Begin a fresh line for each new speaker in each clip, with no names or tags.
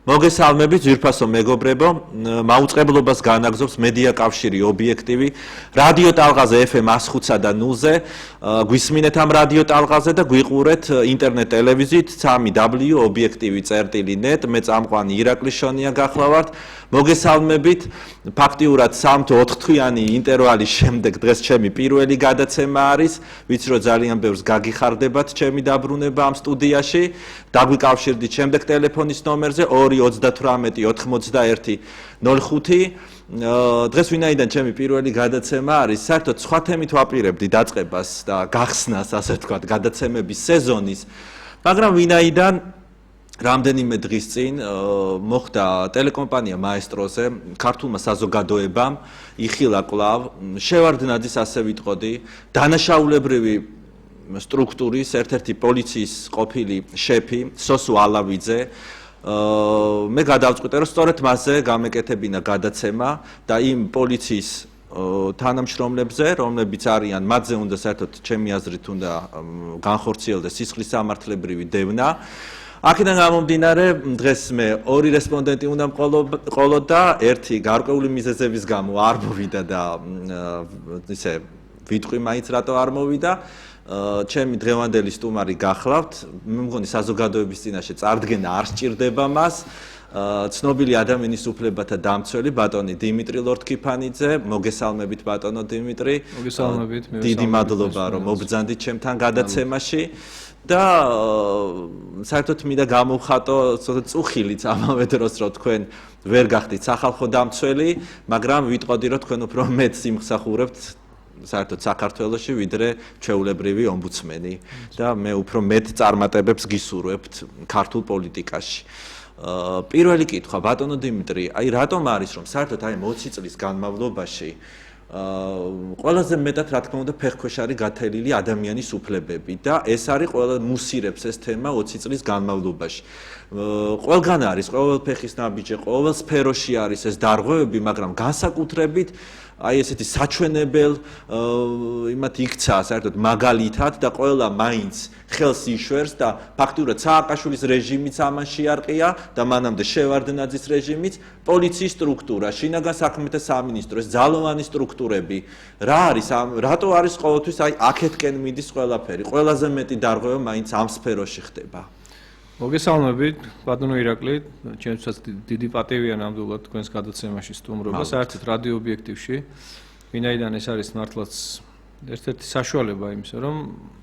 მოგესალმებით ძვირფასო მეგობრებო, მაუწყებლობას განაგზობს მედია კავშირი ობიექტივი, რადიო ტალღაზე FM 105-სა და 0-ზე, გვისმინეთ ამ რადიო ტალღაზე და გვიყურეთ ინტერნეტ ტელევიზიით 3w.objektivi.net, მე წამყვანი ირაკლი შონია გახლავართ. მოგესალმებით, ფაქტიურად 3-4 თვიანი ინტერვალის შემდეგ დღეს ჩემი პირველი გადაცემა არის, ვიცი რომ ძალიან ბევრს გაგიხარდებათ ჩემი დაბრუნება ამ სტუდიაში. დაგვიკავშირდით შემდეგ ტელეფონის ნომერზე 238-91-05. დღეს ვინაიდან ჩემი პირველი გადაცემა არის, საერთოდ სხვა თემით ვაპირებდი დაწყებას და გახსნას, ასე ვთქვათ, გადაცემების სეზონის, მაგრამ ვინაიდან რამდენიმე დღის წინ მოხდა ტელეკომპანია მაესტროზე ქართულმა საზოგადოებამ იხილა კვლავ შევარდნაძის, ასე ვიტყოდი, დანაშაულებრივი სტრუქტურის ერთ-ერთი პოლიციის ყოფილი შეფი სოსუ ალავიძე. მე გადავწყვიტე, რომ სწორედ მასზე გამეკეთებინა გადაცემა და იმ პოლიციის თანამშრომლებზე, რომლებიც არიან, მათზე უნდა საერთოდ ჩემი აზრით უნდა განხორციელდეს სისხლის სამართლებრივი დევნა. აქედან გამომდინარე, დღეს მე ორი რესპონდენტი უნდა მყოლოდ და ერთი გარკვეული მიზეზების გამო არ მოვიდა და ისე ვიტყვი მაინც რატო არ მოვიდა. ჩემი დღევანდელი სტუმარი გახლავთ, მე მგონი საზოგადოების წინაშე წარდგენა არ სჭირდება მას. ცნობილი ადამიანის უფლებათა დამცველი ბატონი დიმიტრი ლორთქიფანიძე, მოგესალმებით ბატონო დიმიტრი.
მოგესალმებით,
დიდი მადლობა რომ მობრძანდით ჩემთან გადაცემაში. და საერთოდ მინდა გამოვხატო ცოტა წუხილიც ამავე დროს, რომ თქვენ ვერ გახდით სახალხო დამცველი, მაგრამ ვიტყოდი, რომ თქვენ უფრო მეტ სიმხსახურებთ საერთოდ საქართველოში, ვიდრე ჩვეულებრივი ომბუდსმენი და მე უფრო მეტ წარმატებებს გისურვებთ ქართულ პოლიტიკაში. პირველი კითხვა, ბატონო დიმიტრი, აი რატომ არის, რომ საერთოდ აი 20 წლის განმავლობაში ყველაზე მეტად რა თქმა უნდა ფეხქვეშ არის გათელილი ადამიანის უფლებები და ეს არის ყველა მუსირებს ეს თემა 20 წლის განმავლობაში. ყველგან არის, ყოველ ფეხის ნაბიჯი, ყოველ სფეროში არის ეს დარღვევები, მაგრამ განსაკუთრებით აი ესეთი საჩვენებელ იმათ იქცა საერთოდ მაგალითად და ყველა მაინც ხელს იშვერს და ფაქტურად სააკაშვილის რეჟიმიც ამან შეარყია და მანამდე შევარდნაძის რეჟიმიც, პოლიციის სტრუქტურა, შინაგან საქმეთა სამინისტრო, ეს ძალოვანი სტრუქტურები, რა არის ამ რატო არის ყოველთვის აი აქეთკენ მიდის ყველაფერი, ყველაზე მეტი დარღვევა მაინც ამ სფეროში ხდება.
მოგესალმებით, ბატონო ირაკლი, ჩემთვისაც დიდი პატივია ნამდვილად თქვენს გადაცემაში სტუმრობა, საერთოდ რადიო ობიექტივში. ვინაიდან ეს არის მართლაც ერთ-ერთი საშუალება იმისა, რომ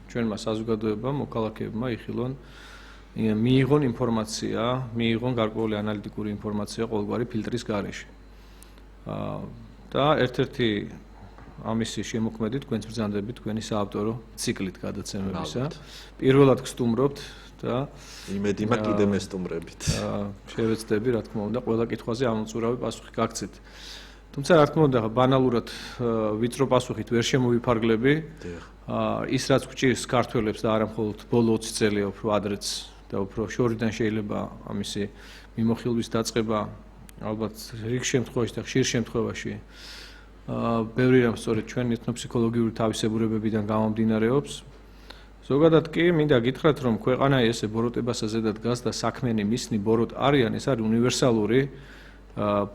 ჩვენმა საზოგადოებამ, მოქალაქეებმა იხილონ, მიიღონ ინფორმაცია, მიიღონ გარკვეული ანალიტიკური ინფორმაცია ყოველგვარი ფილტრის გარეშე. და ერთ-ერთი ამისი შემოქმედით თქვენს ბრძანდებით თქვენი საავტორო ციკლით გადაცემებისა. პირველად გსტუმრობთ და
იმედი მაქვს კიდე მესტუმრებით.
შევეცდები, რა თქმა უნდა, ყველა კითხვაზე ამოწურავი პასუხი გაგცეთ. თუმცა, რა თქმა უნდა, ბანალურად ვიწრო პასუხით ვერ შემოვიფარგლები. ის რაც გვჭირს ქართველებს და არა მხოლოდ ბოლო 20 წელია უფრო ადრეც და უფრო შორიდან შეიძლება ამისი მიმოხილვის დაწყება ალბათ რიგ შემთხვევაში და ხშირ შემთხვევაში ბევრი რამ სწორედ ჩვენი ეთნოფსიქოლოგიური თავისებურებებიდან გამომდინარეობს. ზოგადად კი მინდა გითხრათ, რომ ქვეყანა ესე ბოროტებასა ზედად დგას და საქმენი მისნი ბოროტ არიან, ეს არის უნივერსალური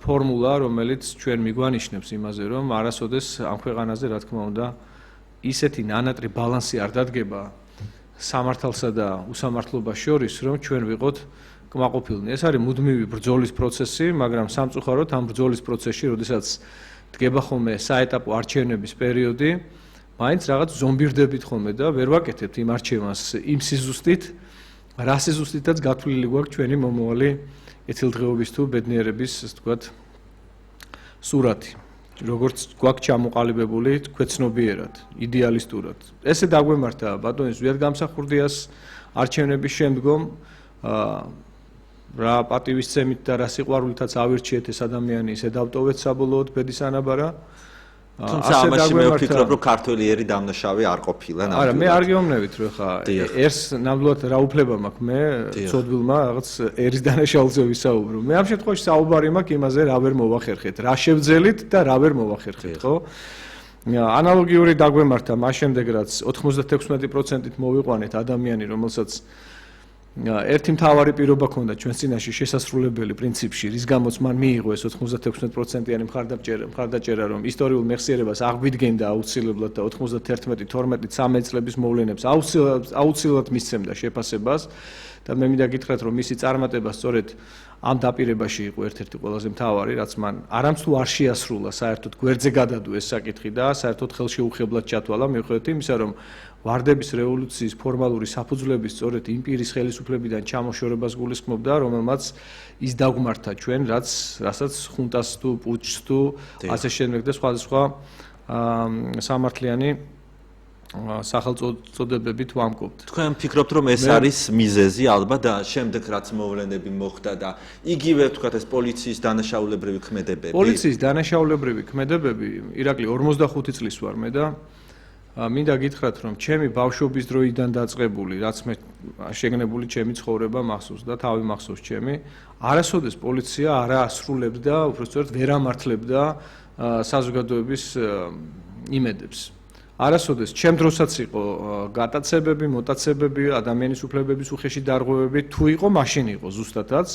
ფორმულა, რომელიც ჩვენ მიგვანიშნებს იმაზე, რომ არასოდეს ამ ქვეყანაზე, რა თქმა უნდა, ისეთი ნანატრი ბალანსი არ დადგება სამართალსა და უსამართლობას შორის, რომ ჩვენ ვიყოთ კმაყოფილნი. ეს არის მუდმივი ბრძოლის პროცესი, მაგრამ სამწუხაროდ ამ ბრძოლის პროცესში, როდესაც დგება ხოლმე საეტაპო არჩევნების პერიოდი, მაინც რაღაც ზომბირდებით ხოლმე და ვერ ვაკეთებთ იმ არჩევანს იმ სიზუსტით, რა სიზუსტითაც გათვლილი გვაქვს ჩვენი მომავალი ეთილდღეობის თუ ბედნიერების, ასე ვთქვათ, სურათი. როგორც გვაქვს ჩამოყალიბებული ქვეცნობიერად, იდეალისტურად. ესე დაგვემართა ბატონის ზვიად გამსახურდიას არჩევნების შემდგომ რა პატივისცემით და რა სიყვარულითაც ავირჩიეთ ეს ადამიანი, ისე დავტოვეთ საბოლოოდ ბედის ანაბარა.
თუმცა ამაში მე ვფიქრობ, რომ ქართველი ერი დამნაშავე არ ყოფილა ნამდვილად.
არა, მე არ გეუბნებით, რომ ხა ერს ნამდვილად რა უფლება მაქვს მე ცოდვილმა რაღაც ერის დანაშაულზე ვისაუბრო. მე ამ შემთხვევაში საუბარი მაქვს იმაზე, რა ვერ მოვახერხეთ, რა შევძელით და რა ვერ მოვახერხეთ, ხო? ანალოგიური დაგვემართა მას შემდეგ, რაც 96%-ით მოვიყვანეთ ადამიანი, რომელსაც ერთი მთავარი პირობა ქონდა ჩვენს წინაშე შესასრულებელი პრინციპში, რის გამოც მან მიიღო ეს 96%-იანი მხარდაჭერა, რომ ისტორიულ მეხსიერებას აღგვიდგენდა აუცილებლად და 91, 12, 13 წლების მოვლენებს აუცილებლად მისცემდა შეფასებას და მე მინდა გითხრათ, რომ მისი წარმატება სწორედ ამ დაპირებაში იყო ერთ-ერთი ყველაზე მთავარი, რაც მან არამც თუ არ შეასრულა საერთოდ გვერდზე გადადო ეს საკითხი და საერთოდ ხელშეუხებლად ჩათვალა მიუხედავად იმისა, რომ ვარდების რევოლუციის ფორმალური საფუძვლები სწორედ იმ პირის ხელისუფლებიდან ჩამოშორებას გულისხმობდა, რომელმაც ის დაგმართა ჩვენ, რასაც ხუნტას თუ პუჩს თუ ასე შემდეგ და სხვადასხვა სამართლიანი სახელწოდებებით ვამკობთ.
თქვენ ფიქრობთ, რომ ეს არის მიზეზი ალბათ და შემდეგ რაც მოვლენები მოხდა და იგივე თქვათ ეს პოლიციის დანაშაულებრივი ქმედებები.
პოლიციის დანაშაულებრივი ქმედებები, ირაკლი 45 წლის ვარ მე და მინდა გითხრათ, რომ ჩემი ბავშვობის დროიდან დაწყებული, რაც მე შეგნებული ჩემი ცხოვრება მახსოვს და თავი მახსოვს ჩემი, არასოდეს პოლიცია არ ასრულებდა, უბრალოდ ვერ ამართლებდა საზოგადოების იმედებს. არასოდეს ჩემ დროსაც იყო გატაცებები, მოტაცებები, ადამიანის უფლებების უხეში დარღვევები, თუ იყო, მაშინ იყო ზუსტადაც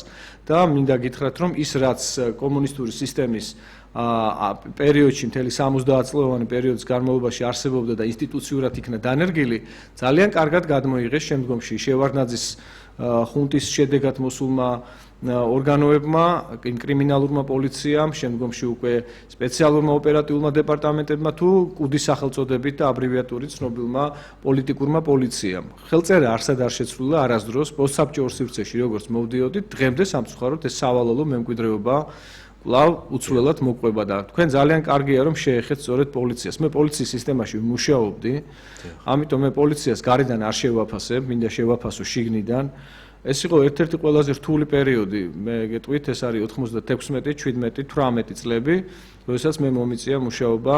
და მინდა გითხრათ, რომ ის რაც კომუნისტური სისტემის პერიოდში მთელი 70 წლოვანი პერიოდის განმავლობაში არსებობდა და ინსტიტუციურად იქნა დანერგილი, ძალიან კარგად გადმოიღეს შემდგომში შევარდნაძის ხუნტის შედეგად მოსულმა ორგანოებმა, იმ კრიმინალურმა პოლიციამ, შემდგომში უკვე სპეციალურმა ოპერატიულმა დეპარტამენტებმა თუ კუდის სახელწოდებით და აბრივიატურით ცნობილმა პოლიტიკურმა პოლიციამ. ხელწერა არსად არ შეცვლილა არასდროს პოსტსაბჭოურ სივრცეში, როგორც მოვდიოდით, დღემდე სამწუხაროდ ეს სავალალო მემკვიდრეობა კვლავ უცვლელად მოყვება და თქვენ ძალიან კარგია რომ შეეხეთ სწორედ პოლიციას. მე პოლიციის სისტემაში ვმუშაობდი, ამიტომ მე პოლიციას გარედან არ შევაფასებ, მინდა შევაფასო შიგნიდან. ეს იყო ერთ-ერთი ყველაზე რთული პერიოდი, მე გეტყვით, ეს არის 96, 17, 18 წლები, როდესაც მე მომიწია მუშაობა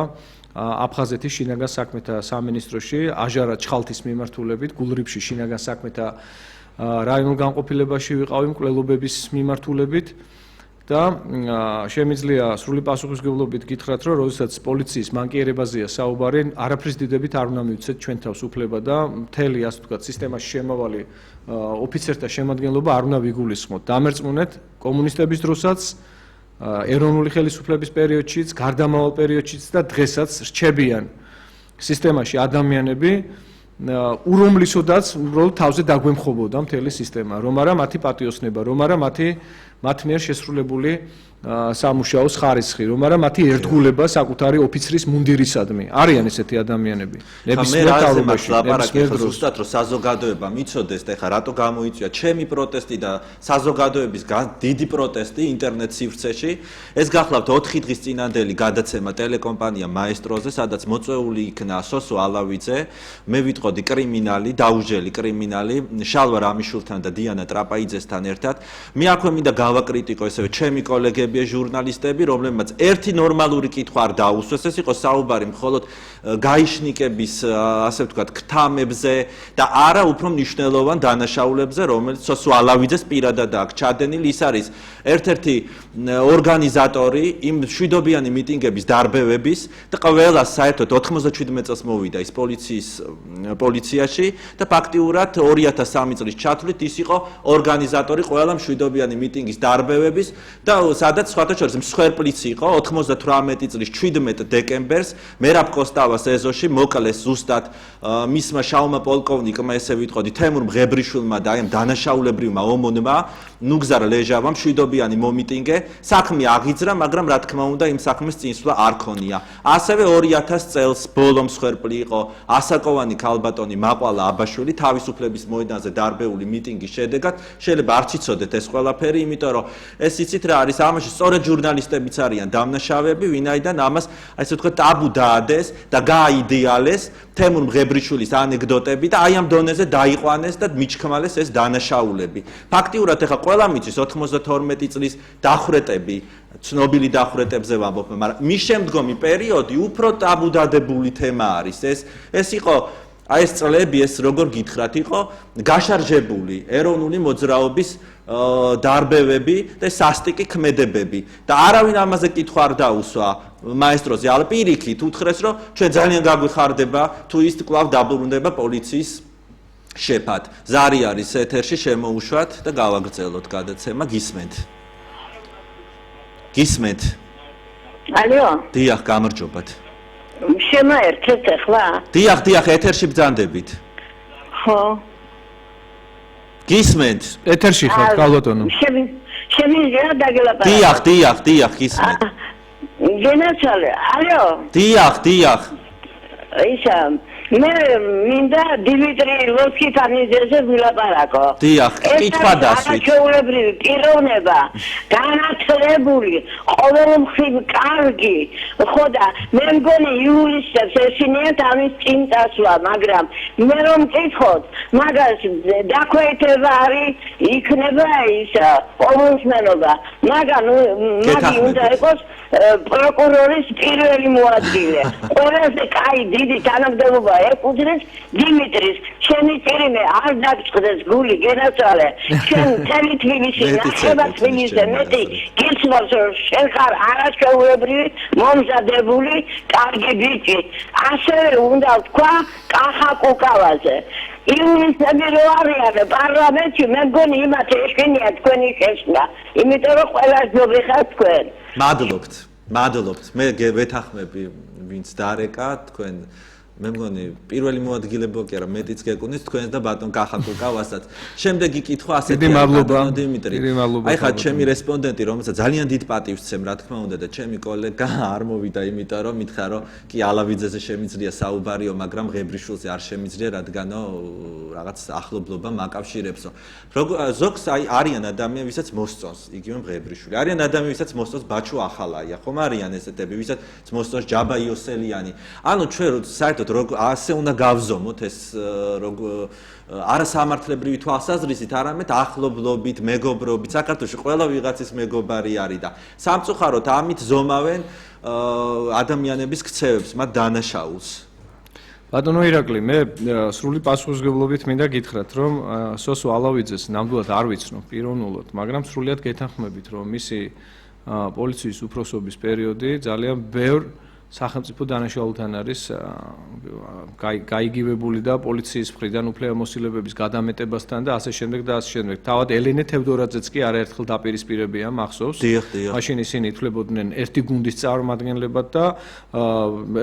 აფხაზეთის შინაგან საქმეთა სამინისტროში, აჟარა ჩხალთის მიმართულებით, გულრიფში შინაგან საქმეთა რაიონულ განყოფილებაში ვიყავი მკვლელობების მიმართულებით. და შემიძლია სრული პასუხისმგებლობით გითხრათ, რომ როდესაც პოლიციის მანკიერებაზეა საუბარი, არაფრის დიდებით არ უნდა მივცეთ ჩვენ თავს უფლება და მთელი ასე ვთქვათ სისტემაში შემავალი ოფიცერთა შემადგენლობა არ უნდა ვიგულისხმოთ. დამერწმუნეთ კომუნისტების დროსაც, ეროვნული ხელისუფლების პერიოდშიც, გარდამავალ პერიოდშიც და დღესაც რჩებიან სისტემაში ადამიანები, ურომლისოდაც უბრალოდ თავზე დაგვემხობოდა მთელი სისტემა, რომ არა მათი პატიოსნება, რომ არა მათ მიერ შესრულებული სამუშაოს ხარისხი, რომ არა მათი ერთგულება საკუთარი ოფიცრის მუნდირისადმი. არიან ესეთი ადამიანები.
ნებისმიერ თავობაში, ნებისმიერ დროს. ზუსტად რომ საზოგადოება მიცოდეს და ეხა რატო გამოიწვია ჩემი პროტესტი და საზოგადოების დიდი პროტესტი ინტერნეტ სივრცეში, ეს გახლავთ 4 დღის წინანდელი გადაცემა ტელეკომპანია მაესტროზე, სადაც მოწვეული იქნა სოსო ალავიძე, მე ვიტყოდი კრიმინალი, დაუჟელი კრიმინალი, შალვა რამიშულთან და დიანა ტრაპაიძესთან ერთად. მე აქვე მინდა გავაკრიტიკო ესევე ჩემი კოლეგები ჟურნალისტები, რომლებმაც ერთი ნორმალური კითხვა არ დაუსვეს, ეს იყო საუბარი მხოლოდ გაიშნიკების, ასე ვთქვათ, ქთამებზე და არა უფრო მნიშვნელოვან დანაშაულებზე, რომელიც სოსო ალავიძეს პირადად აქვს ჩადენილი. ის არის ერთ-ერთი ორგანიზატორი იმ მშვიდობიანი მიტინგების დარბევების და ყველას საერთოდ 97 წელს მოვიდა ის პოლიციაში და ფაქტიურად 2003 წლის ჩათვლით ის იყო ორგანიზატორი ყველა მშვიდობიანი მიტინგის დარბევების და სადაც სხვათა შორის მსხვერპლიც იყო 98 წლის 17 დეკემბერს მერაბ კოსტავას ეზოში მოკლეს ზუსტად მისმა შაუმა პოლკოვნიკმა, ესე ვიტყოდი, თემურ მღებრიშვილმა და აი ამ დანაშაულებრივმა ომონმა ნუგზარ ლეჟავამ მშვიდობიანი მომიტინგე, საქმე აღიძრა, მაგრამ რა თქმა უნდა იმ საქმეს წინსვლა არ ქონია. ასევე 2000 წელს ბოლო მსხვერპლი იყო ასაკოვანი ქალბატონი მაყვალა აბაშვილი თავისუფლების მოედანზე დარბეული მიტინგის შედეგად. შეიძლება არ ციცოდეთ ეს ყველაფერი, იმიტომ რომ ეს იცით რა არის, ამაში სწორედ ჟურნალისტებიც არიან დამნაშავეები, ვინაიდან ამას ასე ვთქვათ ტაბუ დაადეს და გააიდეალეს თემურ მღებრიშვილის ანეკდოტები და აი ამ დონეზე დაიყვანეს და მიჩქმალეს ეს დანაშაულები. ფაქტიურად ეხლა ყველა მიცის 92 წლის დახვრეტები, ცნობილი დახვრეტებზე ვამბობ, მაგრამ მის შემდგომი პერიოდი უფრო ტაბუ დადებული თემა არის. ეს იყო აი ეს წლები, ეს როგორ გითხრათ, იყო გაშარჟებული ეროვნული მოძრაობის დარბევები და სასტიკი ქმედებები და არავინ ამაზე კითხვა არ დაუსვა მაესტროზე, αλλά პირიქით უთხრეს, რომ ჩვენ ძალიან გაგვიხარდება თუ ის კვლავ დაბრუნდება პოლიციის შეფად. ზარი არის ეთერში, შემოუშვათ და გავაგრძელოთ გადაცემა. გისმენთ?
ალო?
დიახ, გამარჯობათ.
შემოერთეთ ახლა?
დიახ, ეთერში ბრძანდებით.
ხო.
გისმენთ?
ეთერში ხართ, გალბატონო.
შემიძლია დაგელაპარაკო?
დიახ, გისმენთ.
გენაცვალე, ალო?
დიახ.
ისა, მე მინდა დიმიტრი ლოსკიტანიძეზე ვილაპარაკო.
დიახ, კითხვა დასვით.
არაჩვეულებრივი პიროვნება, განათლებული, ყოველმხრივ კარგი. ხო და მე მგონი იურისტებს ეშინიათ ამის წინ წასვლა, მაგრამ მე რომ მკითხოთ, მაგას დაქვეითება არის იქნება ის ყოველმხრივობა. მაგან უნდა იყოს პროკურორის პირველი მოადგილე. ყველაზე კაი დიდი თანამდებობა ეკუთვნის დიმიტრის. შენი წირიმე არ დაგწყდეს გული, გენაცვალე. შენ მთელი თბილისი, ნახევარ თბილისზე მეტი გიცნობს, რომ შენ ხარ არაჩვეულებრივი, მომზადებული, კარგი ბიჭი. ასევე უნდა ვთქვა კახა კუკავაზე. იურისტები რო არიან პარლამენტში, მე მგონი იმათ ეშინია თქვენი შეშლა. იმიტომ რომ ყველას ჯობი ხართ თქვენ.
მადლობთ. მე ვეთანხმები, ვინც დარეკა თქვენ. მე მგონი პირველი მოადგილება კი არა, მეტიც გეკუნით თქვენს და ბატონ კახაკუკავასაც. შემდეგი კითხვა ასეთი
ბატონ
დიმიტრი. აი ხა ჩემი რესპონდენტი, რომელსაც ძალიან დიდ პატივს ვცემ, რა თქმა უნდა და ჩემი კოლეგა არ მოვიდა, იმიტომ რომ მითხრა რომ კი ალავიძეზე შემიძლია საუბარიო, მაგრამ ღებრიშვილზე არ შემიძლია, რადგანო რაღაც ახლობლობა მაკავშირებსო. ზოგს აი არიან ადამიანები, ვისაც მოსწონს იგივე ღებრიშვილი. არიან ადამიანები, ვისაც მოსწონს ბაჩუ ახალაია, ხომ არიან ესეთები, ვისაც მოსწონს ჯაბა იოსელიანი. ანუ ჩვენ საერთოდ ასე უნდა გავზომოთ ეს არასამართლებრივი თვალსაზრისით, არამედ ახლობლობით, მეგობრობით. საქართველოში ყველა ვიღაცის მეგობარი არის და სამწუხაროდ ამით ზომავენ ადამიანების ქცევებს, მათ დანაშაულს.
ბატონო ირაკლი, მე სრული პასუხისმგებლობით მინდა გითხრათ, რომ სოსო ალავიძეს ნამდვილად არ ვიცნობ პიროვნულად, მაგრამ სრულიად გეთანხმებით, რომ მისი პოლიციის უფროსობის პერიოდი ძალიან ბევრ სახელმწიფო დანაშაულთან არის გაიგივებული და პოლიციის მხრიდან უფლებამოსილებების გადამეტებასთან და ასე შემდეგ. თავად ელენე თევდორაძეც კი არაერთხელ დაპირისპირებია, მახსოვს? მაშინ ისინი ითვლებოდნენ ერთი გუნდის წარმომადგენლებად და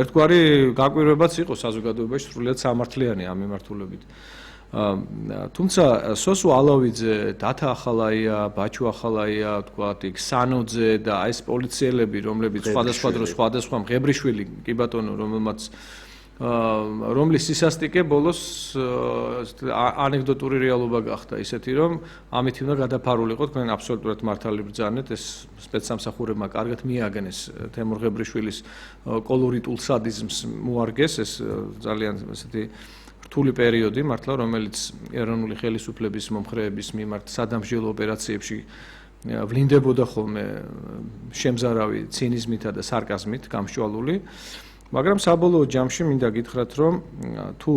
ერთგვარი გაკვირვებაც იყო საზოგადოებაში სრულიად სამართლიანი ამ მიმართულებით. თუმცა სოსო ალავიძე, დათა ახალაია, ბაჩუ ახალაია, თქვათ იქ სანოძე და ეს პოლიციელები, რომლებიც სხვადასხვა მღებრიშვილი კი ბატონო, რომლის სისასტიკე ბოლოს ანეკდოტური რეალობა გახდა ისეთი, რომ ამით უნდა გადაფარულიყო, თქვენ აბსოლუტურად მართალი ბრძანეთ, ეს სპეცსამსახურებმა კარგად მიაგნეს თემურ ღებრიშვილის კოლორიტულ სადიზმს მოარგეს, ეს ძალიან ესეთი რთული პერიოდი მართლა, რომელიც ეროვნული ხელისუფლების მომხრეების მიმართ სადამსჯელო ოპერაციებში ვლინდებოდა ხოლმე შემზარავი ცინიზმითა და სარკაზმით გამსჭვალული, მაგრამ საბოლოო ჯამში მინდა გითხრათ, რომ თუ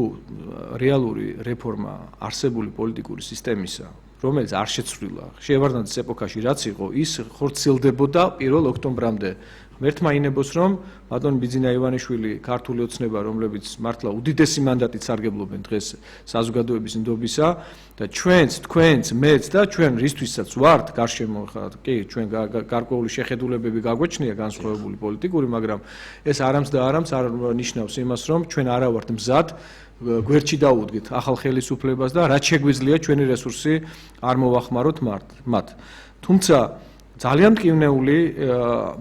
რეალური რეფორმა არსებული პოლიტიკური სისტემისა, რომელიც არ შეცვლილა შევარდნაძის ეპოქაში რაც იყო, ის ხორციელდებოდა 1 ოქტომბრამდე. მერთმა ინებოს, რომ ბატონი ბიძინა ივანიშვილი ქართული ოცნება, რომლებიც მართლა უდიდესი მანდატით სარგებლობენ დღეს საზოგადოების ნდობისა და ჩვენც, თქვენც, მეც და ჩვენ რისთვისაც ვართ გარშემო, კი, ჩვენ გარკვეული შეხედულებები გაგვეჩნია განსხვავებული პოლიტიკური, მაგრამ ეს არამც და არამც არ ნიშნავს იმას, რომ ჩვენ არა ვართ მზად გვერდში დაუდგეთ ახალ ხელისუფლებას და რაც შეგვიძლია ჩვენი რესურსი არ მოვახმაროთ მათ. თუმცა ძალიან მტკივნეული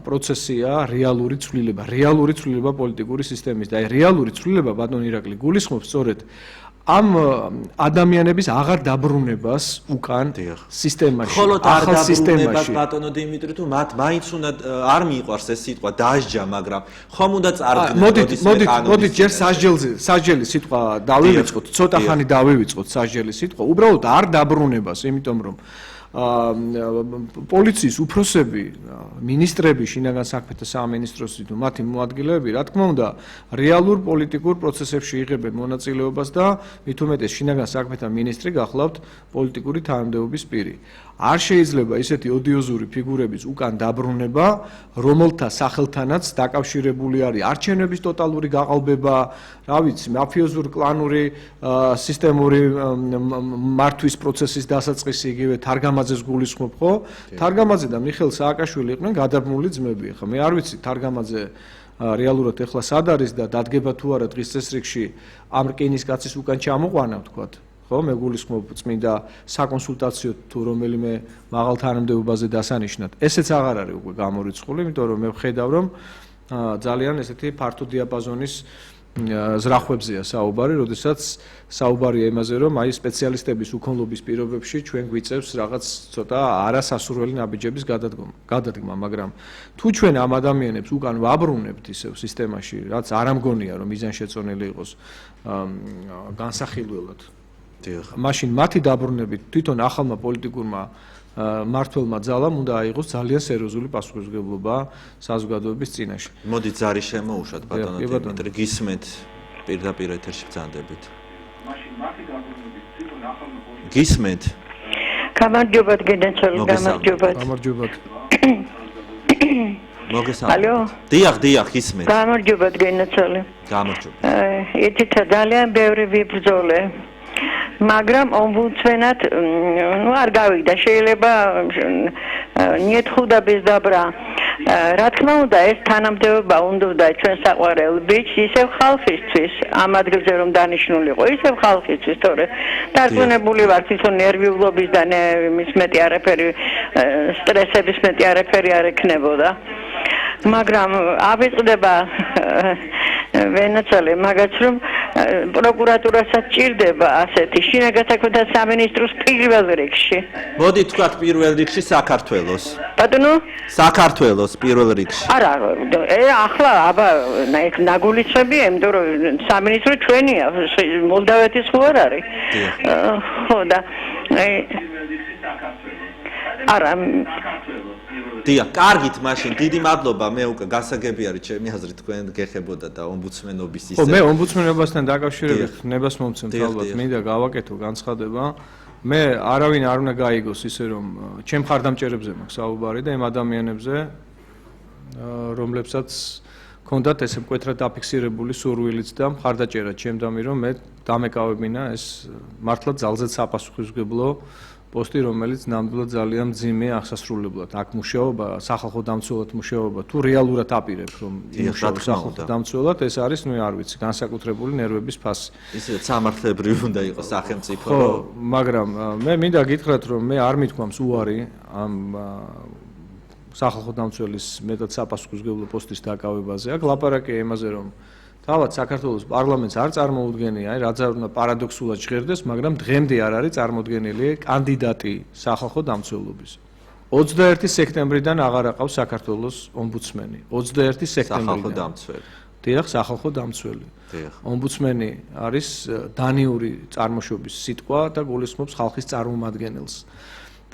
პროცესია რეალური ცვლილება პოლიტიკური სისტემის და აი რეალური ცვლილება ბატონ ირაკლი გულისხმობს სწორედ ამ ადამიანების აღარ დაბრუნებას უკან სისტემაში, ახალ სისტემაში.
ბატონო დიმიტრი, თუ მათ მაინც უნდა არ მიყვარს ეს სიტყვა დაჟჯა, მაგრამ ხომ უნდა წარდგნენ.
მოდით ჯერ სასჯელი სიტყვა დავივიწყოთ, ცოტა ხანი დავივიწყოთ სასჯელი სიტყვა, უბრალოდ არ დაბრუნებას, იმიტომ რომ პოლიციის უფროსები, მინისტრები, შინაგან საქმეთა სამინისტროს მათი მოადგილეები, რა თქმა უნდა, რეალურ პოლიტიკურ პროცესებში იღებენ მონაწილეობას და მით უმეტეს შინაგან საქმეთა მინისტრი გახლავთ პოლიტიკური თანამდებობის პირი. არ შეიძლება ისეთი ოდიოზური ფიგურების უკან დაბრუნება, რომელთა სახელთანაც დაკავშირებული არის არჩევნების ტოტალური გაყალბება, რა ვიცი, მაფიოზური კლანური სისტემური მართვის პროცესის დასაწყისი, იგივე თარგამაძეს გულისხმობ, ხო? თარგამაძე და მიხეილ სააკაშვილი იყვნენ გადაბმული ძმები. ხო, მე არ ვიცი თარგამაძე რეალურად ეხლა სად არის და დადგება თუ არა დღის წესრიგში ამ რკინის კაცის უკან ჩამოყვანა, ვთქვათ. ხო, მე გულისხმობ წმინდა საკონსულტაციო თუ რომელიმე მაღალ თანამდებობაზე დასანიშნად. ესეც აღარ არის უკვე გამორიცხული, იმიტომ რომ მე ვხედავ, რომ ძალიან ესეთი ფართო დიაპაზონის ზრახვებზეა საუბარი, როდესაც საუბარია იმაზე, რომ აი სპეციალისტების უქონლობის პირობებში ჩვენ გვიწევს რაღაც ცოტა არასასურველი ნაბიჯების გადადგმა, მაგრამ თუ ჩვენ ამ ადამიანებს უკან ვაბრუნებთ ისევ სისტემაში, რაც არ ამგონია, რომ მიზანშეწონილი იყოს განსახილველად. მაშინ მათი დაბრუნებით თვითონ ახალმა პოლიტიკურმა მართველმა ძალამ უნდა აიღოს ძალიან სერიოზული პასუხისმგებლობა საზოგადოების წინაშე.
მოდით ზარი შემოუშვათ ბატონო დიმიტრი, გისმენთ პირდაპირ ეთერში ბრძანდებით. მაშინ მათი დაბრუნებით თვითონ ახალმა პოლიტიკურმა გისმენთ.
გამარჯობათ გენაცოლი, გამარჯობათ.
გამარჯობათ.
მოგესალმებით. დიახ, გისმენთ.
გამარჯობათ გენაცოლი.
გამარჯობათ.
ეთითა ძალიან ბევრი ვიბრძოლე. მაგრამ ომბუდსმენად არ გავიგდა, შეიძლება ნიეთხუდა ბეზდაბრა. რა თქმა უნდა, ეს თანამდებობა უნდა ჩვენ საყვარელ ბიჭს ისევ ხალხისთვის, ამ ადგილზე რომ დანიშნულიყო, ისევ ხალხისთვის, თორე დარწმუნებული ვარ, თვითონ ნერვიულობის და მის მეტი არაფერი სტრესების მეტი არაფერი არ ექნებოდა. მაგრამ ავიწყდება ვენაცალე მაგაც რომ პროკურატურასაც ჭირდება ასეთი შინაგან საქმეთა სამინისტროს პირველ რიგში.
მოდი თქვათ პირველ რიგში საქართველოს.
ბატონო?
საქართველოს პირველ რიგში.
არა, ახლა აბა ნაგულისხმებია, იმიტომ რომ სამინისტრო ჩვენია, მოლდავეთის ხო არ არის. ხო და არა
დიახ, კარგით, მაშინ დიდი მადლობა, მე უკვე გასაგები არის ჩემი აზრით თქვენ გეხებოდა და ომბუდსმენობის ისე.
ხო, მე ომბუდსმენებასთან დაკავშირებით ნებას მომცემთ ალბათ, მინდა გავაკეთო განცხადება. მე არავინ არ უნდა გაიგოს ისე რომ ჩემ მხარდამჭერებზე მაქვს საუბარი და იმ ადამიანებზე, რომლებსაც ქონდათ ესე მკვეთრად დაფიქსირებული სურვილიც და მხარდაჭერა ჩემდამი, რომ მე დამეკავებინა ეს მართლა ძალზედ sapasუხისმგებლო პოსტი, რომელიც ნამდვილად ძალიან მძიმე აღსასრულებლად აქ მუშაობა, სახალხო დამცველად მუშაობა, თუ რეალურად აპირებ, რომ იმუშაო სახალხო დამცველად, ეს არის, ნუ არ ვიცი, განსაკუთრებული ნერვების ფასი.
ისე სამართლებრივი უნდა იყოს სახელმწიფო.
ხო, მაგრამ მე მინდა გითხრათ, რომ მე არ მithქვამს უარი ამ სახალხო დამცველის მეტად საპასუხისმგებლო პოსტის დაკავებაზე. აქ ლაპარაკია იმაზე, რომ თავად საქართველოს პარლამენტს არ წარმოუდგენია, რაც არ უნდა პარადოქსულად ჟღერდეს, მაგრამ დღემდე არ არის წარმოუდგენელი კანდიდატი სახალხო დამცველობის. 21 სექტემბრიდან აღარ აყავს საქართველოს ომბუდსმენი. 21 სექტემბრიდან.
სახალხო დამცველი.
დიახ, სახალხო დამცველი.
დიახ.
ომბუდსმენი არის დანიური წარმოშობის სიტყვა და გულისხმობს ხალხის წარმომადგენელს.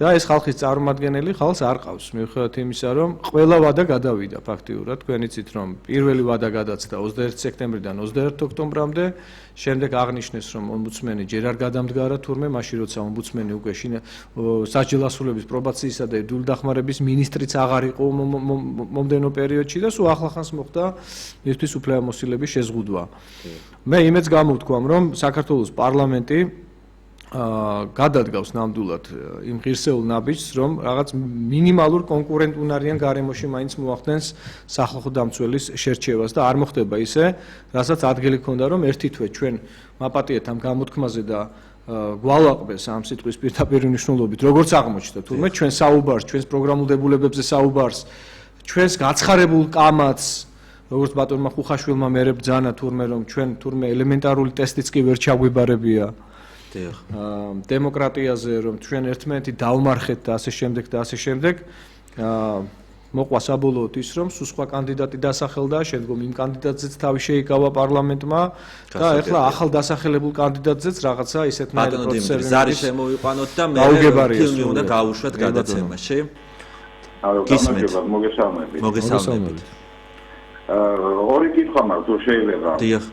და ეს ხალხის წარმომადგენელი ხალხს არ ყავს, მიუხედავად იმისა, რომ ყველა ვადა გადავიდა ფაქტიურად, თქვენ იცით, რომ პირველი ვადა გადაცდა 21 სექტემბრიდან 21 ოქტომბრამდე, შემდეგ აღნიშნეს, რომ ომბუდსმენი ჯერ არ გადამდგარა თურმე, მაშინ როცა ომბუდსმენი უკვე სასჯელ ასრულების პრობაციისა და დილდახმარების მინისტრიც აღარ იყო მომდენო პერიოდში და სულ ახლახანს მოხდა მისთვის უფლებამოსილების შეზღუდვა. მე იმედს გამოვთქვამ, რომ საქართველოს პარლამენტი გადადგავს ნამდვილად იმ ღირსეულ ნაბიჯს, რომ რაღაც მინიმალურ კონკურენტუნარიან გარემოში მაინც მოახდენს სახალხო დამცველის შერჩევას და არ მოხდება ისე, რასაც ადგილი ჰქონდა, რომ ერთი თვე ჩვენ მაპატიეთ ამ გამოთქმაზე და გვალაყბეს ამ სიტყვის პირდაპირ მნიშვნელობით, როგორც აღმოჩნდა, თურმე ჩვენ საუბარს, ჩვენს პროგრამულ დებულებებზე საუბარს, ჩვენს გაცხარებულ კამათს, როგორც ბატონმა ხუხაშვილმა მერე ბრძანა თურმე, რომ ჩვენ თურმე ელემენტარული ტესტიც კი ვერ ჩაგვიბარებია. დემოკრატიაზე, რომ ჩვენ ერთმანეთი დავმარხეთ და ასე შემდეგ და ასე შემდეგ. მოყვა საბოლოოდ ის, რომ სულ სხვა კანდიდატი დასახელდა, შემდგომ იმ კანდიდატზეც თავი შეიკავა პარლამენტმა და ეხლა ახალ დასახელებულ კანდიდატზეც რაღაცა ისეთნაირი პროცესები
ზარი შემოვიყვანოთ და მე ფილმი უნდა გავუშვათ გადაცემაში.
გისმენთ, მოგესალმებით. ორი კითხვა მაქვს, თუ შეიძლება.
დიახ,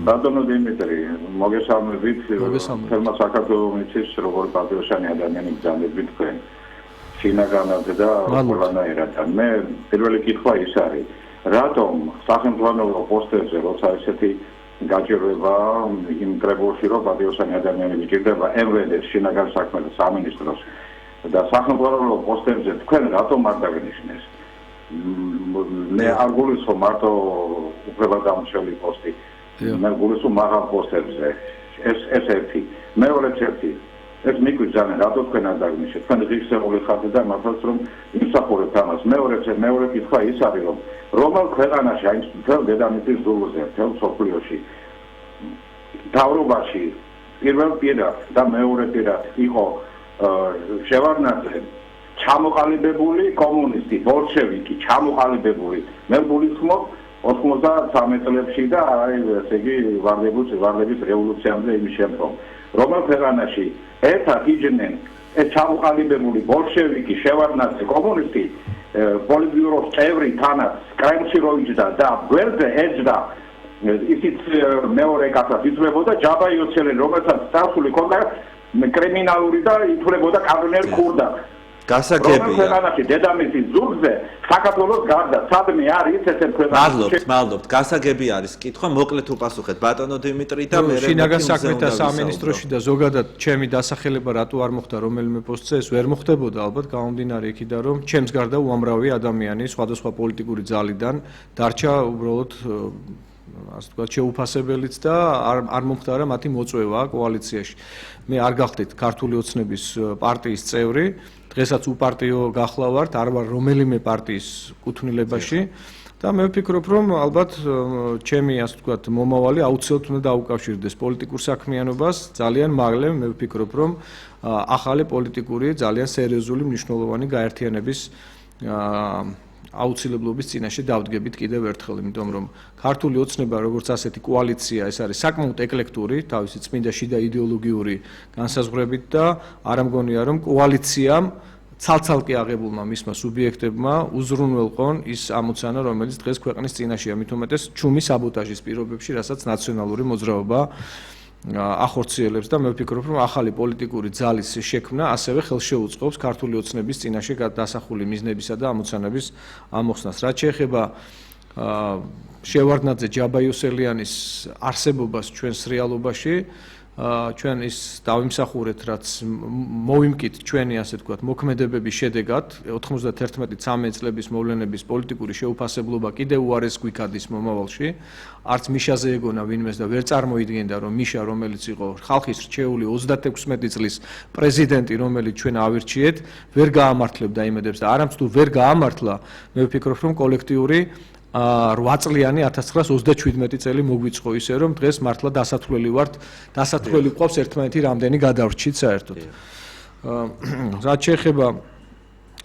ბატონო დიმიტრი, მოგესალმებით. თემა საქართველოს როგორ პატრიოტული ადამიანი გძანებით თქვენ. შინაგანად და ყველანაირად. მე პირველი კითხვა ის არის, რატომ სახელმწიფო პოსტერზე როცა ესეთი გაჭირვება იმ კრებულში რომ პატრიოტული ადამიანები ჭირდება MVD-ს შინაგან საქმეთა სამინისტროს და სახელმწიფო პოსტერზე თქვენ რატომ არ დაგნიშნეს? მე არ გულისხმობ მარტო უფლებადამცველი პოსტი. მე გულისხმობ მაღალ პოსტერზე. ეს ერთი. მეორეც ერთი. ეს მიგვიძანა რატო თქვენ არ დაგნიშნეთ? თქვენ ღირსეული ხართ და მართლაც რომ იმსახურებთ ამას. მეორე კითხვა ის არის რომ რომელ ქვეყანაში აი მთელ დედამიწის ზურგზე, მთელ მსოფლიოში თავრობაში პირველ პირად და მეორე პირად იყო შევარდნაძე ჩამოყალიბებული კომუნისტი, ბოლშევიკი, ჩამოყალიბებული. მე გულისხმობ 93 წლებში და აი ესე იგი ვარდების რევოლუციამდე იმის შემდგომ. რომელ ქვეყანაში ერთად იჯდნენ ეს ჩამოყალიბებული ბოლშევიკი, შევარდნაძე, კომუნისტი, პოლიტბიუროს წევრი თანაც კრემლში რო იჯდა და გვერდზე ეჯდა ისიც მეორე კაცად იწვლებოდა ჯაბა იოცელელი, რომელსაც წასული ჰქონდა კრიმინალური და ითვლებოდა კანონიერ ქურდად.
გასაგებია.
ქვეყანაში დედამიწის ზურგზე საქართველოს გარდა სადმე არის ესეთ ქვეყანაში.
მადლობთ. გასაგები არის კითხვა, მოკლედ უპასუხეთ ბატონო დიმიტრი და მე
შინაგან საქმეთა სამინისტროში და ზოგადად ჩემი დასახელება რატო არ მოხდა რომელიმე პოსტზე ეს ვერ მოხდებოდა ალბათ გამომდინარე იქიდან რომ ჩემს გარდა უამრავი ადამიანი სხვადასხვა პოლიტიკური ძალიდან დარჩა უბრალოდ ასე ვთქვათ შეუფასებელიც და არ მომხდარა მათი მოწვევა კოალიციაში. მე არ გახდით ქართული ოცნების პარტიის წევრი, დღესაც უპარტიო გახლავართ, არ ვარ რომელიმე პარტიის კუთვნილებაში და მე ვფიქრობ რომ ალბათ ჩემი ასე ვთქვათ მომავალი აუცილებლად უნდა დაუკავშირდეს პოლიტიკურ საქმიანობას ძალიან მაღლა მე ვფიქრობ რომ ახალი პოლიტიკური ძალიან სერიოზული მნიშვნელოვანი გაერთიანების აუცილებლობის წინაშე დავდგებით კიდევ ერთხელ, იმიტომ რომ ქართული ოცნება როგორც ასეთი კოალიცია ეს არის საკმაოდ ეკლექტური, თავისი წმინდა შიდა იდეოლოგიური განსაზღვრებით და არ ამგონია რომ კოალიციამ ცალ-ცალკე აღებულმა მისმა სუბიექტებმა უზრუნველყონ ის ამოცანა, რომელიც დღეს ქვეყნის წინაშეა, მით უმეტეს ჩუმი საბოტაჟის პირობებში, რასაც ნაციონალური მოძრაობა ახორციელებს და მე ვფიქრობ, რომ ახალი პოლიტიკური ძალის შექმნა ასევე ხელშეუწყობს ქართული ოცნების წინაშე დასახული მიზნებისა და ამოცანების ამოხსნას. რაც შეეხება შევარდნაძე ჯაბაიოსელიანის არსებობას ჩვენს რეალობაში, ჩვენ ის დავიმსახურეთ, რაც მოვიმკით ჩვენი ასე ვთქვათ მოქმედებების შედეგად 91-13 წლების მოვლენების პოლიტიკური შეუფასებლობა კიდევ უარეს გვიქადის მომავალში. არც მიშაზე ეგონა ვინმეს და ვერ წარმოიდგენდა რომ მიშა რომელიც იყო ხალხის რჩეული 36 წლის პრეზიდენტი რომელიც ჩვენ ავირჩიეთ ვერ გაამართლებდა იმედებს და არამც თუ ვერ გაამართლა მე ვფიქრობ რომ კოლექტიური 8 წლიანი 1937 წელი მოგვიწყო ისე რომ დღეს მართლა დასათვლელი ვართ დასათვლელი გვყავს ერთმანეთი რამდენი გადავრჩით საერთოდ რაც შეეხება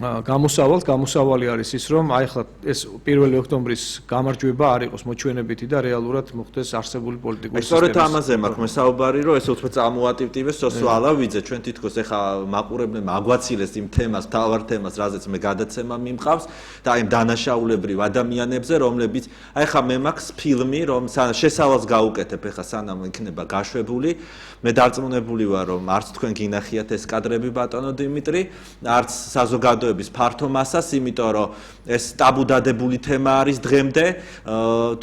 გამოსავალი არის ის რომ აი ახლა ეს 1 ოქტომბრის გამარჯვება არ იყოს მოჩვენებითი და რეალურად მოხდეს არსებული პოლიტიკური სისტემის.
სწორედ ამაზე მაქვს მე საუბარი რომ ეს უფრო წამოატივტივეს სოსო ალავიძე ჩვენ თითქოს ეხა მაყურებლებმა აგვაცილეს იმ თემას, თავარ თემას, რაზეც მე გადაცემა მიმყავს და აი დანაშაულებრივ ადამიანებზე, რომლებიც აი ახლა მე მაქვს ფილმი, რომ შესავალს გაუკეთებ ეხა სანამ იქნება გაშვებული. მე დარწმუნებული ვარ რომ არც თქვენ გინახიათ ეს კადრები ბატონო დიმიტრი, არც საზოგადოების ფართო მასას, იმიტომ რომ ეს ტაბუდადებული თემა არის დღემდე,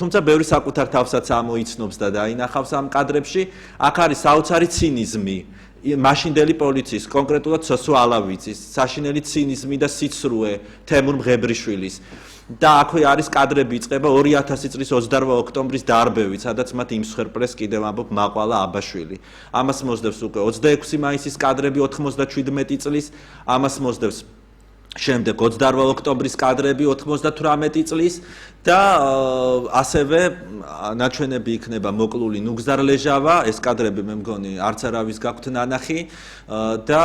თუმცა ბევრი საკუთარ თავსაც ამოიცნობს და დაინახავს ამ კადრებში. აქ არის საოცარი ცინიზმი მაშინდელი პოლიციის, კონკრეტულად სოსო ალავიძის, საშინელი ცინიზმი და სიცრუე თემურ მღებრიშვილის. და აქვე არის კადრები იწყება 2000 წლის 28 ოქტომბრის დარბევით, სადაც მათ იმსხვერპლეს კიდევ ამბობ მაყვალა აბაშვილი. ამას მოსდევს უკვე 26 მაისის კადრები 97 წლის, ამას მოსდევს შემდეგ 28 ოქტომბრის კადრები 98 წლის და ასევე ნაჩვენები იქნება მოკლული ნუგზარ ლეჟავა, ეს კადრები მე მგონი არც არავის გაქვთ ნანახი და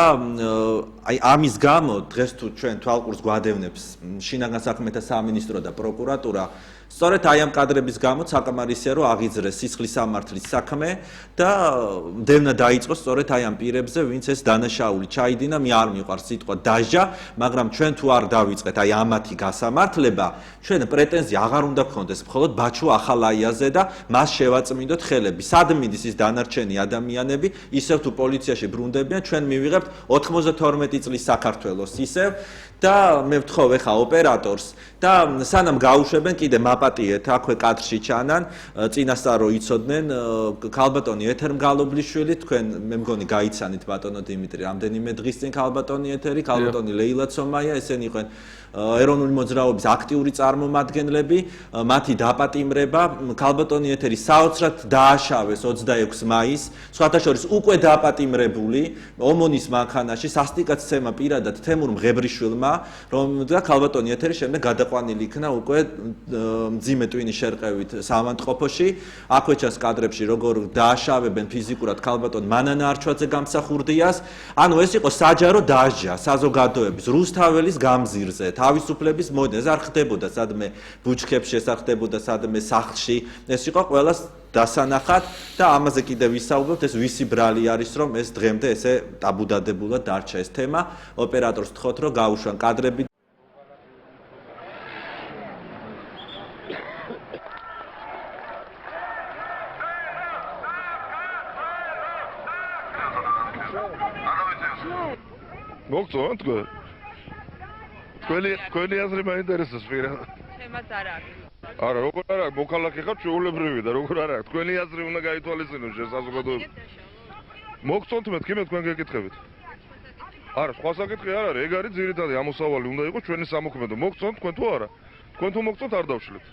აი ამის გამო დღეს თუ ჩვენ თვალყურს გვადევნებს შინაგან საქმეთა სამინისტრო და პროკურატურა სწორედ აი ამ კადრების გამო საკამარისია რომ აღიძრეს სისხლის სამართლის საქმე და დევნა დაიწყოს სწორედ აი ამ პირებზე ვინც ეს დანაშაული ჩაიდინა მე არ მიყვარს სიტყვა დაჟა მაგრამ ჩვენ თუ არ დავიწყეთ აი ამათი გასამართლება ჩვენ პრეტენზია აღარ უნდა გქონდეს მხოლოდ ბაჩუ ახალაიაზე და მას შევაწმინდოთ ხელები სად მიდის ის დანარჩენი ადამიანები ისევ თუ პოლიციაში ბრუნდებიან ჩვენ მივიღებთ 92 წლის საქართველოს ისევ და მე ვთხოვ ეხა ოპერატორს და სანამ გაუშვებენ კიდე მაპატიეთ აქვე კადრში ჩანან წინასწარ რო იცოდნენ ქალბატონი ეთერმგალობლიშვილი თქვენ მე მგონი გაიცანით ბატონო დიმიტრი რამდენიმე დღის წინ ქალბატონი ეთერი ქალბატონი ლეილა ცომაია ესენი იყვნენ ეროვნული მოძრაობის აქტიური წარმომადგენლები მათი დაპატიმრება ქალბატონი ეთერი საოცრად დააშავეს 26 მაისს სხვათა შორის უკვე დაპატიმრებული ომონის მანქანაში სასტიკაცემა პირადად თემურ მღებრიშვილმა რომ და ქალბატონი ეთერი შემდეგ გადაყვანილი იქნა უკვე მძიმე ტვინის შერყევით სამანტყოფოში აქვე ჩანს კადრებში როგორ დააშავებენ ფიზიკურად ქალბატონ მანანა არჩვაძე გამსახურდიას ანუ ეს იყო საჯარო დაჟა საზოგადოების რუსთაველის გამზირზე თავისუფლების მოედნზე ეს არ ხდებოდა სადმე ბუჩქებში ეს არ ხდებოდა სადმე სახლში ეს იყო ყველას დასანახად და ამაზე კიდევ ვისაუბრებთ ეს ვისი ბრალი არის რომ ეს დღემდე ესე ტაბუდადებულად დარჩა ეს თემა ოპერატორს ვთხოვთ რომ გაუშვან კადრები
მოგწონთ თქვენი აზრი მაინტერესებს პირადად
თემაც არ არის
არა როგორ არ არის მოქალაქე ხარ ჩვეულებრივი და როგორ არ არის თქვენი აზრი უნდა გაითვალისწინოს შესაძლებლობებით მოგწონთ მეთქი მე თქვენ გეკითხებით არა სხვა საკითხი არ არის ეგ არის ძირითადი ამოსავალი უნდა იყოს ჩვენი სამოქმედო მოგწონთ თქვენ თუ არა თქვენ თუ მოგწონთ არ დავშლით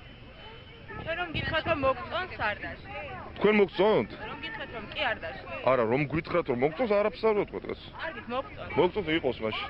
ჩვენ რომ გითხრათ რომ მოგწონს არ დაშლით
თქვენ მოგწონთ
რომ გითხრათ რომ კი არ დაშლით
არა რომ გითხრათ რომ მოგწონს არაფერს არ ვთქვა დღეს
არ გით მოგწონს
მოგწონს იყოს მაშინ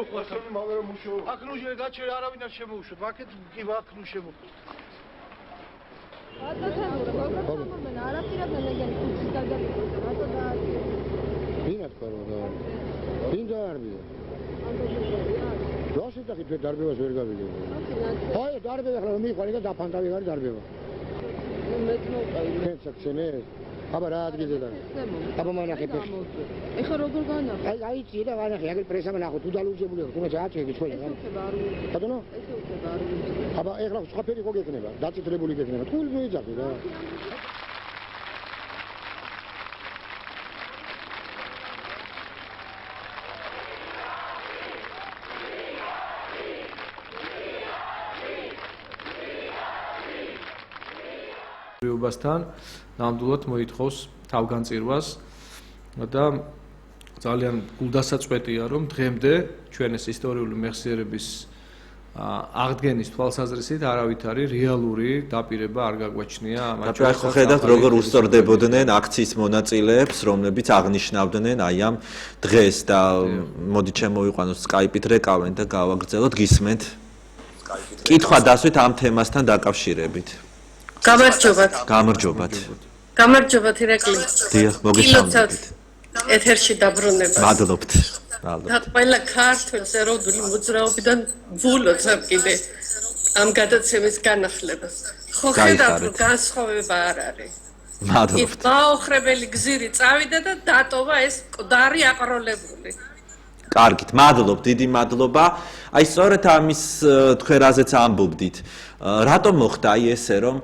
მოყვასონი მაგრამ უშო აქ ნუ გაჩე არავინ არ შემოუშვეთ ვაკეთ კი ვაკ ნუ შემო
ვინაც ყარო ვინ დაარბია როში და კიდე დარბევას ვერ გავიგებ აი დარბევა ახლა მიყვარი და დაფანტავი გარი დარბევა მეც მოვყავი მეცაკცენეს აბა რა ადგილზე და აბა მანახე ეხა როგორ განახე აი იცი და ვანახე აგერ პრესა მანახო თუ დალუჯებული ხო თუმცა აჩეგი თქვენ რა ბატონო აბა ეხლა სხვაფერი ხო გეკნება დაწითლებული გეკნება თუ მიიძახი რა
რიობასთან ნამდვილად მოითხოვს თავგანწირვას და ძალიან გულდასაწყვეტია რომ დღემდე ჩვენ ეს ისტორიული მეხსიერების აღდგენის თვალსაზრისით არავითარი რეალური დაპირება არ გაგვაჩნია
ამას. და ხო ხედავთ როგორ უსწორდებოდნენ აქციის მონაწილეებს, რომლებიც აღნიშნავდნენ აი ამ დღეს და მოდი შემოვიყვანოთ Skype-ით რეკავენ და გავაგრძელოთ გისმენთ. კითხვა დასვით ამ თემასთან დაკავშირებით.
გამარჯობათ ირაკლი.
დიახ, მოგესალმებით.
ეთერში დაბრუნებას.
მადლობთ.
და ყველა ქართველს ეროვნული მოძრაობიდან ვულოცავ კიდე ამ გადაცემის განახლებას. ხო ხედავთ რომ განსხვავება არ არის.
მადლობთ.
ის დაოხრებელი გზირი წავიდა და დატოვა ეს მკვდარი აყროლებული.
კარგით, მადლობთ, დიდი მადლობა. აი სწორედ ამის თქვენაზეც ამბობდით. რატომ მოხდა აი ესე რომ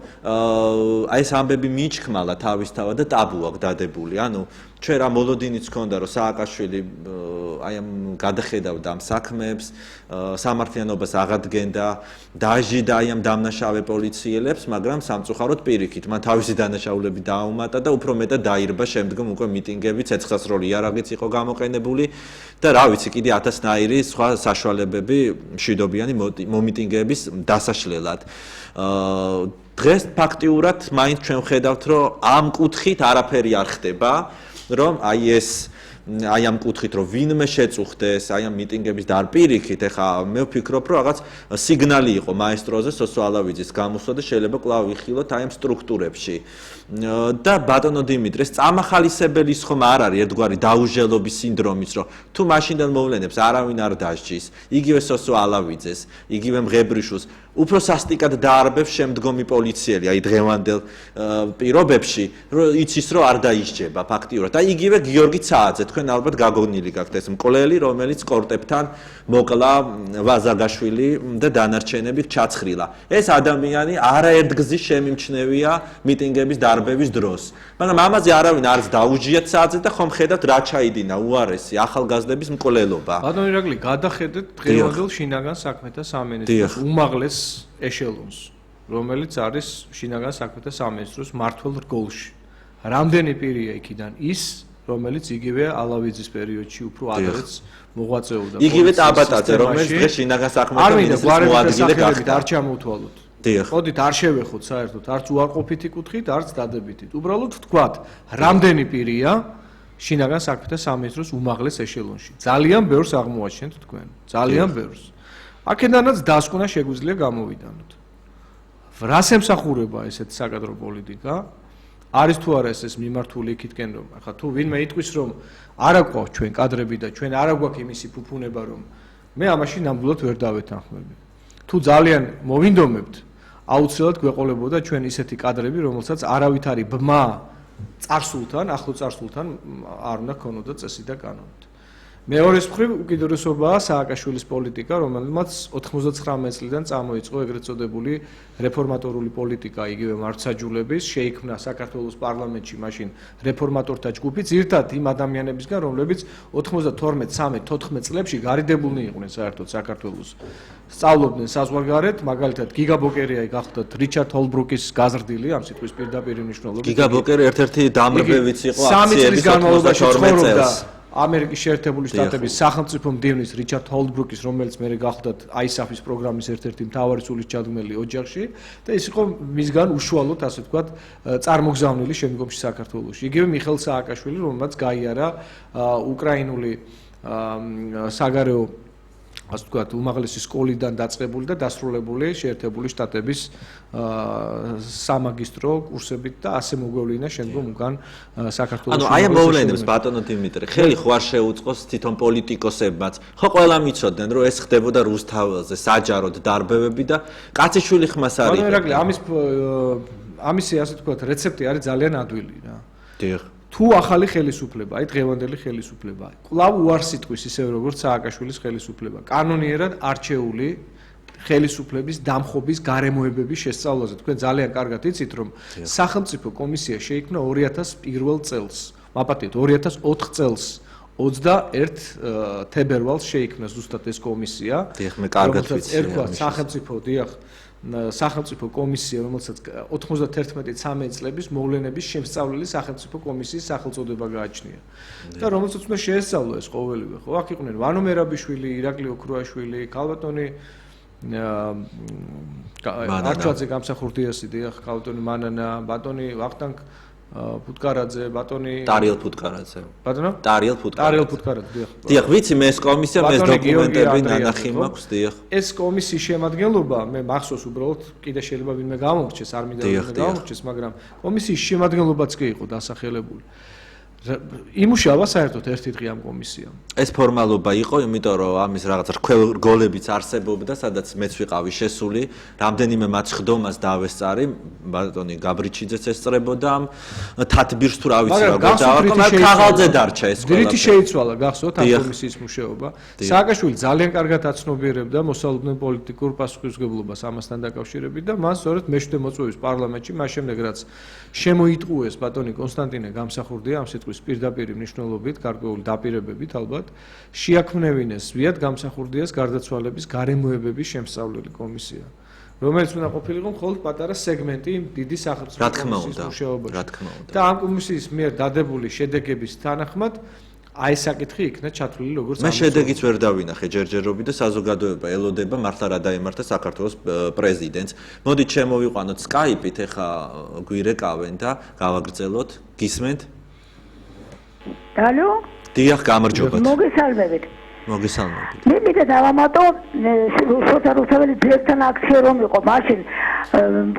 აი ეს ამბები მიჩქმალა თავისთავად და ტაბუ აქვს დადებული. ანუ ჩვენ რა მოლოდინიც ჰქონდა რომ სააკაშვილი აი ამ გადახედავდა ამ საქმეებს, სამართლიანობას აღადგენდა, დაჟიდა აი ამ დამნაშავე პოლიციელებს, მაგრამ სამწუხაროდ პირიქით, მან თავისი დანაშაულები დაუმატა და უფრო მეტად დაირბა შემდგომ უკვე მიტინგები, ცეცხლსროლი იარაღიც იყო გამოყენებული და რა ვიცი, კიდე 1000-ნაირი სხვა საშუალებები მშვიდობიანი მომიტინგეების დასაშლელად. დღეს ფაქტიურად მაინც ჩვენ ვხედავთ, რომ ამ კუთხით არაფერი არ ხდება, რომ აი ამ კუთხით რომ ვინმე შეწუხდეს, აი ამ მიტინგების დარპირიქით, ეხა მე ვფიქრობ, რომ რაღაც სიგნალი იყო მაესტროზე სოსო ალავიძის გამოსვლა და შეიძლება კვლავ ვიხილოთ აი ამ სტრუქტურებში. და ბატონო დიმიტრეს წამახალისებელის ხომ არ არის ერთგვარი დაუჟელობის სინდრომის, რომ თუ მაშინდელ მოვლენებს არავინ არ დასჯის, იგივე სოსო ალავიძეს, იგივე მღებრიშვილს უფრო სასტიკად დაარბებს შემდგომი პოლიციელი, აი დღევანდელ პირობებში, რომ იცის რომ არ დაისჯება ფაქტიურად. და იგივე გიორგი ცააძე, თქვენ ალბათ გაგონილი გაქვთ ეს მკვლელი, რომელიც კორტებთან მოკლა ვაზაგაშვილი და დანარჩენებით ჩაცხრილა. ეს ადამიანი არაერთგზის შემიმჩნევია მიტინგების დარბევის დროს. მაგრამ ამაზე არავინ არც დაუჯია ცააძე და ხომ ხედავთ რა ჩაიდინა უარესი ახალგაზრდების მკვლელობა.
ბატონო ირაკლი, გადახედეთ დღევანდელ შინაგან საქმეთა სამინისტროს უმაღლეს ეშელონს, რომელიც არის შინაგან საქმეთა სამინისტროს მმართველ რგოლში. რამდენი პირია იქიდან ის, რომელიც იგივე ალავიძის პერიოდში უფრო ადრეც მოღვაწეობდა.
იგივე ტაბატაძე, რომელიც დღეს შინაგან საქმეთა მინისტრის მოადგილე გახდა.
არ ჩამოვთვალოთ. ხოდით არ შევეხოთ საერთოდ არც უარყოფითი კუთხით, არც დადებითით. უბრალოდ ვთქვათ, რამდენი პირია შინაგან საქმეთა სამინისტროს უმაღლეს ეშელონში. ძალიან ბევრს აღმოაჩენთ თქვენ. ძალიან ბევრს. აქედანაც დასკვნა შეგვიძლია გამოვიდანოთ. რას ემსახურება ესეთი საკადრო პოლიტიკა? არის თუ არა ეს მიმართული იქითკენ რომ ახლა თუ ვინმე იტყვის რომ არ აგვაქვს ჩვენ კადრები და ჩვენ არ აგვაქვს იმისი ფუფუნება რომ მე ამაში ნამდვილად ვერ დავეთანხმები. თუ ძალიან მოვინდომებთ აუცილებლად გვეყოლებოდა ჩვენ ისეთი კადრები რომელსაც არავითარი ბმა წარსულთან, ახლო წარსულთან არ უნდა ქონოდა წესი და კანონით. მეორეს მხრივ უკიდურესობაა სააკაშვილის პოლიტიკა, რომელმაც 99 წლიდან წამოიწყო ეგრეთ წოდებული რეფორმატორული პოლიტიკა, იგივე მართლმსაჯულების, შეიქმნა საქართველოს პარლამენტში მაშინ რეფორმატორთა ჯგუფი, ძირითადად იმ ადამიანებისგან, რომლებიც 92, 13, 14 წლებში გარიდებულნი იყვნენ საერთოდ საქართველოს. სწავლობდნენ საზღვარგარეთ, მაგალითად გიგა ბოკერიაი გახლდათ რიჩარდ ჰოლბრუკის გაზრდილი, ამ სიტყვის პირდაპირ მნიშვნელობით.
გიგა ბოკერი ერთ-ერთი დამრბევიც იყო აქციების 92 წელს.
ამერიკის შეერთებული შტატების სახელმწიფო მდივნის რიჩარდ ჰოლბრუკის, რომელიც მერე გახლდათ ISAF-ის პროგრამის ერთ-ერთი მთავარი სულისჩადგმელი ოჯახში და ის იყო მისგან უშუალოდ, ასე ვთქვათ, წარმოგზავნილი შემდგომში საქართველოში. იგივე მიხეილ სააკაშვილი, რომელმაც გაიარა უკრაინული საგარეო ასე ვთქვათ, უმაღლესი სკოლიდან დაწყებული და დასრულებული შეერთებული შტატების სამაგისტრო კურსებით და ასე მოგვევლინა შემდგომ უკან საქართველოს.
ანუ აი ამ მოვლენებს ბატონო დიმიტრი, ხელი ხო არ შეუწყოს თვითონ პოლიტიკოსებმაც. ხო ყველა მიცოდნენ, რომ ეს ხდებოდა რუსთაველზე, საჯაროდ დარბევები და კაციშვილი ხმას არის.
ბატონო ერაკლი, ამისი ასე ვთქვათ, რეცეპტი არის ძალიან ადვილი რა.
დიახ.
თუ ახალი ხელისუფლება, აი დღევანდელი ხელისუფლება, კვლავ უარს იტყვის ისევე როგორც სააკაშვილის ხელისუფლება, კანონიერად არჩეული ხელისუფლების დამხობის გარემოებების შესწავლაზე. თქვენ ძალიან კარგად იცით, რომ სახელმწიფო კომისია შეიქმნა 2001 წელს, მაპატიეთ 2004 წელს. 21 თებერვალს შეიქმნა ზუსტად ეს კომისია.
დიახ, მე კარგად ვიცი.
ერქვა სახელმწიფო, დიახ, სახელმწიფო კომისია, რომელსაც 91-13 წლების მოვლენების შემსწავლელი სახელმწიფო კომისიის სახელწოდება გააჩნია. და რომელსაც უნდა შეესწავლა ეს ყოველივე, ხო? აქ იყვნენ ვანო მერაბიშვილი, ირაკლი ოქროაშვილი, ქალბატონი არჩვაძე გამსახურდიასი, დიახ, ქალბატონი მანანა, ბატონი ვახტანგ ფუტკარაძე, ბატონი
ტარიელ ფუტკარაძე.
ბატონო?
ტარიელ
ფუტკარაძე, დიახ.
დიახ, ვიცი მე ეს კომისია, მე ეს დოკუმენტები ნანახი მაქვს, დიახ.
ეს კომისიის შემადგენლობა, მე მახსოვს უბრალოდ, კიდე შეიძლება ვინმე გამომრჩეს, არ მინდა ვინმე გამომრჩეს, მაგრამ კომისიის შემადგენლობაც კი იყო დასახელებული. იმუშავა საერთოდ ერთი დღე ამ კომისიამ.
ეს ფორმალობა იყო, იმიტომ რომ ამის რაღაც რგოლებიც არსებობდა, სადაც მეც ვიყავი შესული, რამდენიმე მაცხდომას დავესწარი, ბატონი გაბრიჩიძეც ესწრებოდა ამ თათბირს თუ რა ვიცი რა გავაკეთე, ქაღალდზე დარჩა ეს ყველა.
დრითი შეიცვალა, გახსოვთ ამ კომისიის მუშაობა. სააკაშვილი ძალიან კარგად აცნობიერებდა მოსალოდნელ პოლიტიკურ პასუხისმგებლობას ამასთან დაკავშირებით და მან სწორედ მეშვიდე მოწვევის პარლამენტში, მას შემდეგ რაც შემოიტყუეს ბატონი კონსტანტინე გამსახურდია ამ სიტყვის პირდაპირი მნიშვნელობით, გარკვეული დაპირებებით ალბათ, შეაქმნევინეს ზვიად გამსახურდიას გარდაცვალების გარემოებების შემსწავლელი კომისია, რომელიც უნდა ყოფილიყო მხოლოდ პატარა სეგმენტი დიდი სახელმწიფო კომისიის მუშაობაში. და ამ კომისიის მიერ დადებული შედეგების თანახმად აი საკითხი იქნა ჩათვლილი როგორც
მე შედეგიც ვერ დავინახე ჯერჯერობით და საზოგადოება ელოდება მართლა რა დაემართა საქართველოს პრეზიდენტს. მოდით შემოვიყვანოთ Skype-ით, ეხა გვირეკავენ და გავაგრძელოთ. გისმენთ?
ალო?
დიახ, გამარჯობათ.
მოგესალმებით.
მოგესალმებით.
მე მინდა დავამატო შოთა რუსთაველის ძიებთან აქცია რომ იყო, მაშინ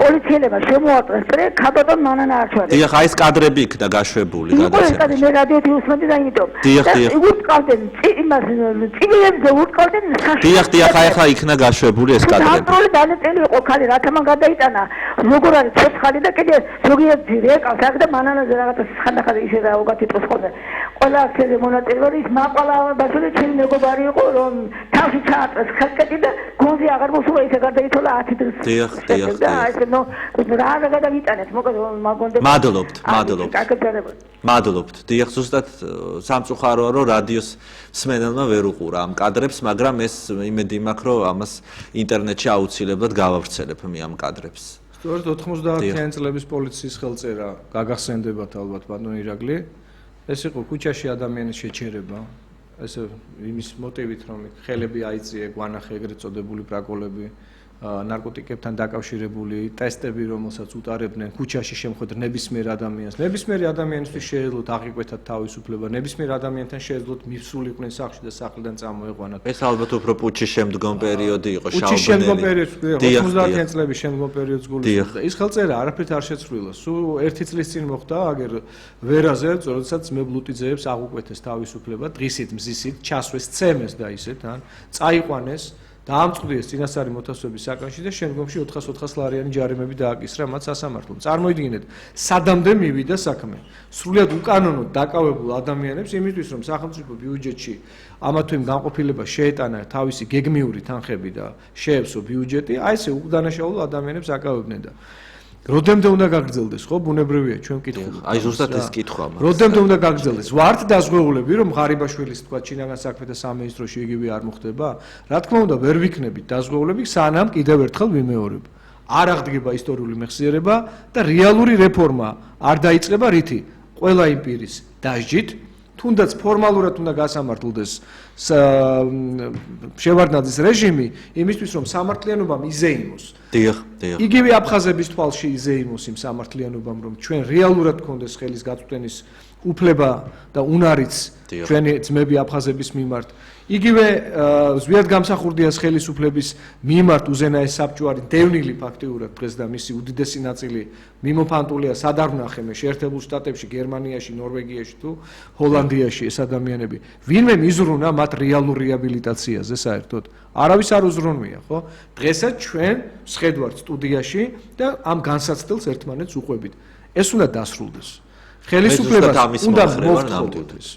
პოლიციელებმა შემოარტყეს პრე ქაბატონ მანანა არჩვაძე.
დიახ, აი ეს კადრები იქნა გაშვებული,
გადაცემა. მე რადიოთი უსმენდი და იმიტომ.
დიახ, დიახ.
უტყავდნენ იმას წიგნებზე უტყავდნენ საშუალო.
დიახ, დიახ, აი ახლა იქნა გაშვებული ეს კადრები.
კონტროლი დანაწილი იყო ხალი, რათა მან გადაიტანა როგორ არის ცოცხალი და კიდე ზოგიერთი რეკავს აქ და მანანაზე რაღაცა ხანდახან ისე დაუგათიტოს ხოლმე. ყველა აქციაზე მონაწილეები ის მაყალა ბაშული ჩემი მეგობარი იყო რომ თავში ჩააწეს ხალხი და გონზე აღარ მოსულა ისე გარდაიცვალა 10 დღის.
დიახ, დიახ.
და ესე ნუ რა გადაგიტანეთ მოკლედ მაგონდე.
მადლობთ. მადლობთ. დიახ, ზუსტად სამწუხაროა რომ რადიოს მსმენელმა ვერ უყურა ამ კადრებს, მაგრამ ეს იმედი მაქვს რომ ამას ინტერნეტში აუცილებლად გავავრცელებ მე ამ კადრებს.
სწორედ 90-იან წლების პოლიციის ხელწერა გაგახსენდებათ ალბათ ბატონო ირაკლი. ეს იყო ქუჩაში ადამიანის შეჩერება. ესე იმის მოტივით რომ ხელები აიწიე, გვანახე ეგრეთ წოდებული ბრაკოლები, ნარკოტიკებთან დაკავშირებული ტესტები, რომელსაც უტარებდნენ ქუჩაში შემოხვედრ ნებისმიერ ადამიანს. ნებისმიერი ადამიანისთვის შეეძლოთ აღიკვეთათ თავისუფლება, ნებისმიერ ადამიანთან შეეძლოთ მისულიყვნენ სახლში და სახლიდან წამოეყვანათ.
ეს ალბათ უფრო პუჩის შემდგომ პერიოდი იყო, შაუბნელი.
პუჩის შემდგომ პერიოდი, 90-იან წლების შემდგომ პერიოდს გულისხმობდა. ის ხელწერა არაფრით არ შეცვლილა. სულ 1 წლის წინ მოხდა აგერ ვერაზე, როდესაც მებლუტიძეებს აღუკვეთეს თავისუფლება, დღისით, მზისით, ჩასვეს, ცემეს და ისეთ, ან წაიყვანეს. დაამწყდიეს წინასწარი მოთასვების საკანში და შემდგომში 400 ლარიანი ჯარიმები დააკისრა მათ სასამართლომ. წარმოიდგინეთ, სადამდე მივიდა საქმე. სრულიად უკანონოდ დაკავებულ ადამიანებს იმისთვის, რომ სახელმწიფო ბიუჯეტში ამა თუ იმ განყოფილებას შეეტანა თავისი გეგმიური თანხები და შეეფსო ბიუჯეტი, აი ესე უკდანაშაულო ადამიანებს აკავებდნენ და როდემდე უნდა გაგრძელდეს, ხო, ბუნებრივია, ჩვენ ვკითხულობთ.
აი ზუსტად ეს კითხვა მაქვს.
როდემდე უნდა გაგრძელდეს? ვართ დაზღვეულები, რომ ღარიბაშვილის თქვა ჩინაგან საქმეთა სამინისტროში იგივე არ მოხდება? რა თქმა უნდა, ვერ ვიქნებით დაზღვეულები, სანამ კიდევ ერთხელ ვიმეორებ. არ აღდგება ისტორიული მეხსიერება და რეალური რეფორმა არ დაიწყება რითი? ყველა იმ პირის დასჯით, თუნდაც ფორმალურად უნდა გასამართლდეს შევარდნაძის რეჟიმი, იმისთვის რომ სამართლიანობამ იზეიმოს.
დიახ, დიახ.
იგივე აფხაზების თვალში იზეიმოს იმ სამართლიანობამ, რომ ჩვენ რეალურად გქონდეს ხელის გაწვდენის უფლება და უნარიც ჩვენი ძმები აფხაზების მიმართ. იგივე ზვიადგამსახურდიას ხელისუფლების მიმართ უზენაეს საბჭოარი დევნილი ფაქტიურად დღეს და მისი უდიდესი ნაწილი მიმოფანტულია სადარვნახე შეერთებულ შტატებში, გერმანიაში, ნორვეგიაში თუ ჰოლანდიაში ეს ადამიანები. ვინმე მიზრუნა მათ რეალურ რეაბილიტაციაზე საერთოდ? არავის არ უზრუნვია, ხო? დღესაც ჩვენ ვსხედვართ სტუდიაში და ამ განსაცდელს ერთმანეთს უყვებით. ეს უნდა დასრულდეს. ხელისუფლებას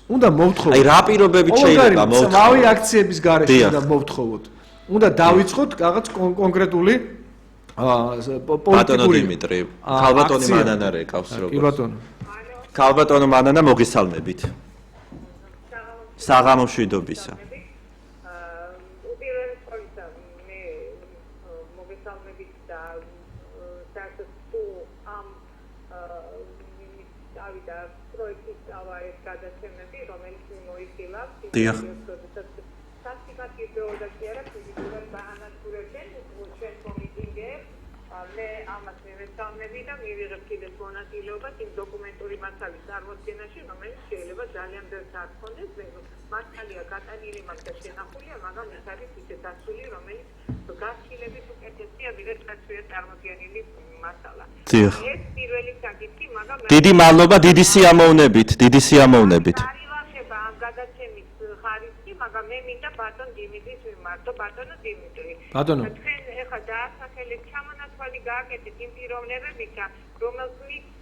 უნდა მოვთხოვოთ.
აი რა პირობებით შეიძლება მოვთხოვოთ?
თავი აქციების გარეშე უნდა მოვთხოვოთ. უნდა დავიწყოთ რაღაც კონკრეტული
ბატონო დიმიტრი, ქალბატონი მანანა რეკავს როგორც.
კი ბატონო.
ქალბატონო მანანა მოგესალმებით. საღამო მშვიდობისა. დიახ.
და მივიღებ კიდევ მონაწილეობას იმ დოკუმენტური მასალის წარმოდგენაში, რომელიც შეიძლება ძალიან ბევრს არ ჰქონდეს, მასალია გატანილი, მაგას შენახულია, მაგრამ ეს არის ისე დასული, რომელიც გასხილებით უკეთესია, ვიდრე კაცია წარმოდგენილი მასალა.
დიახ.
ეს პირველი საკითხი, მაგრამ
დიდი მადლობა, დიდი სიამოვნებით, დიდი სიამოვნებით.
ამ გადაცემის ხარისხი, მაგრამ მე მინდა ბატონ დიმიტრის ვიმართო, ბატონო დიმიტრი.
ბატონო.
თქვენ ეხლა დაასახელეთ ჩამონაცვალი გააკეთეთ იმ პიროვნებებითა, რომელთაც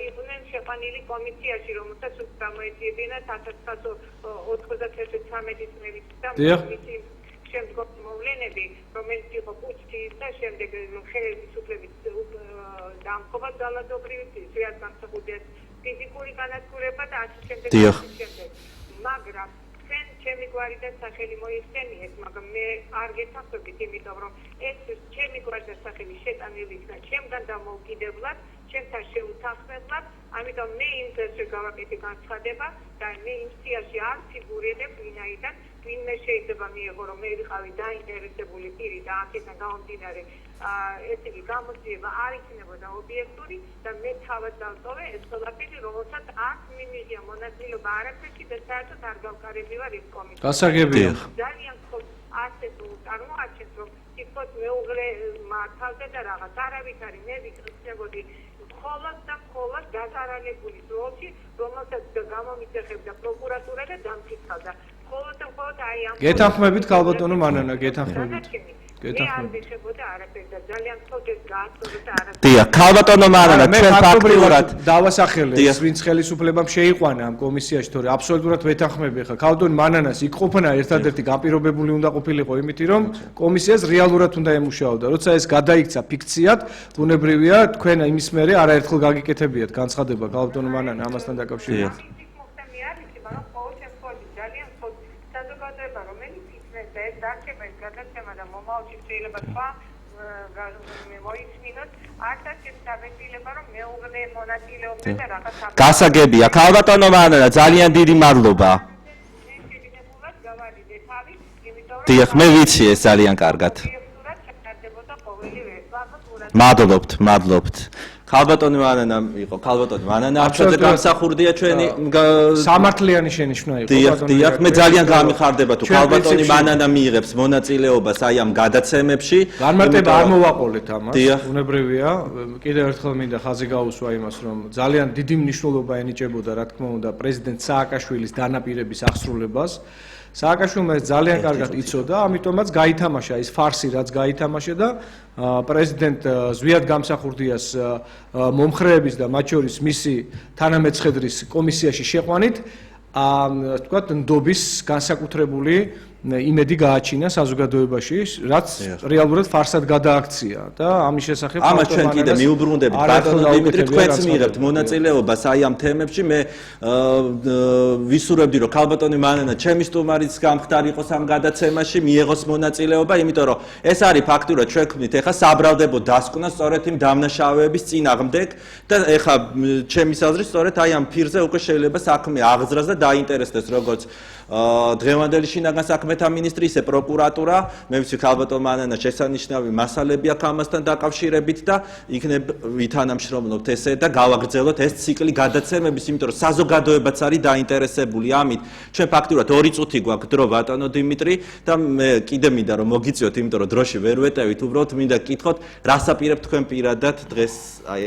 იყვნენ შეყვანილი კომისიაში, რომელსაც გამოეძიებინა 1991 წლის და მისი შემდგომ მოვლენები, რომელიც იყო კუჩის და შემდეგ ხელისუფლების დამხობა ძალადობრივი ზვიადგამსახურდიას ფიზიკური განადგურება და ასე შემდეგ. მაგრამ თქვენ ჩემი გვარი და სახელი მოიხსენიეთ, მაგრამ მე არ გეთანხმებით, იმიტომ რომ ეს ჩემი გვარი და სახელი შეტანილი იქნა ჩემგან დამოუკიდებლად, ჩემთან შეუთანხმებლად, ამიტომ მე იმ დღეს გავაკეთე განცხადება და მე იმ სიაში არ ფიგურირებ, ვინაიდან ვინმე შეიძლება მიიღო, რომ მე ვიყავი დაინტერესებული პირი და აქედან გამომდინარე ესე იგი გამოძიება არ იქნებოდა ობიექტური და მე თავად დავტოვე ეს ყველაფერი, რომელსაც არ მიმიღია მონაწილეობა არაფერში და საერთოდ არ გავკარები ვარ ის კომისიაში.
გასაგებია.
ძალიან ასე თუ წარმოაჩენთ, რომ თითქოს მეუღლე მართავდა და რაღაც არავითარი მე ვიკრიბებოდი მხოლოდ და მხოლოდ დაზარალებული დროში, რომელსაც გამომიწეხებდა პროკურატურა და დამფიქრდა. მხოლოდ და მხოლოდ აი ამ
გეთანხმებით ქალბატონო მანანა, გეთანხმებით.
დიახ, ქალბატონო მანანა, ჩვენ ფაქტობრივად
დავასახელე ის ვინც ხელისუფლებამ შეიყვანა ამ კომისიაში, თორე აბსოლუტურად ვეთანხმები ხა. ქალბატონი მანანას იქ ყოფნა ერთადერთი გაპირობებული უნდა ყოფილიყო იმითი, რომ კომისიას რეალურად უნდა ემუშაოდა. როცა ეს გადაიქცა ფიქციად, ბუნებრივია, თქვენ იმის მერე არაერთხელ გაგიკეთებიათ განცხადება ქალბატონო მანანა ამასთან დაკავშირებით.
გასაგებია, ქალბატონო მანანა, ძალიან დიდი მადლობა. დიახ, მე ვიცი ეს ძალიან კარგად. მადლობთ. ქალბატონი მანანა იყო, ქალბატონი მანანა გამსახურდია ჩვენი
სამართლიანი შენიშვნა იყო.
დიახ, მე ძალიან გამიხარდება თუ ქალბატონი მანანა მიიღებს მონაწილეობას აი ამ გადაცემებში.
განმარტება არ მოვაყოლეთ ამას. ბუნებრივია, კიდევ ერთხელ მინდა ხაზი გაუსვა იმას, რომ ძალიან დიდი მნიშვნელობა ენიჭებოდა, რა თქმა უნდა, პრეზიდენტ სააკაშვილის დანაპირების აღსრულებას. სააკაშვილმა ეს ძალიან კარგად იცოდა, ამიტომაც გაითამაშა ის ფარსი, რაც გაითამაშა და პრეზიდენტ ზვიადგამსახურდიას მომხრეების და მათ შორის მისი თანამეცხედრის კომისიაში შეყვანით, თქვათ, ნდობის განსაკუთრებული იმედი გააჩინა საზოგადოებაში, რაც რეალურად ფარსად გადააქცია და ამის შესახებ
ამას ჩვენ კიდე მიუბრუნდებით, ბატონო დიმიტრი, თქვენც მიიღებთ მონაწილეობას აი ამ თემებში. მე ვისურვებდი, რომ ქალბატონი მანანა ჩემი სტუმარიც გამხდარ იყოს ამ გადაცემაში, მიიღოს მონაწილეობა, იმიტომ რომ ეს არის ფაქტურად ჩვენ ვქნით, ეხა საბრალდებო დასკვნა სწორედ იმ დამნაშავეების წინააღმდეგ და ეხა ჩემი აზრით სწორედ აი ამ ფირზე უკვე შეიძლება საქმე აღძრას და დაინტერესდეს როგორც დღევანდელი შინაგან საქმეთა მინისტრი, ისე პროკურატურა, მე ვიცი ქალბატონ მანანა შესანიშნავი მასალები აქვს ამასთან დაკავშირებით და იქნებ ვითანამშრომლობთ ესე და გავაგრძელოთ ეს ციკლი გადაცემების, იმიტომ რომ საზოგადოებაც არის დაინტერესებული ამით. ჩვენ ფაქტურად 2 წუთი გვაქვს დრო ბატონო დიმიტრი და მე კიდე მინდა რომ მოგიწიოთ, იმიტომ რომ დროში ვერ ვეტევით, უბრალოდ მინდა გკითხოთ, რას აპირებთ თქვენ პირადად დღეს აი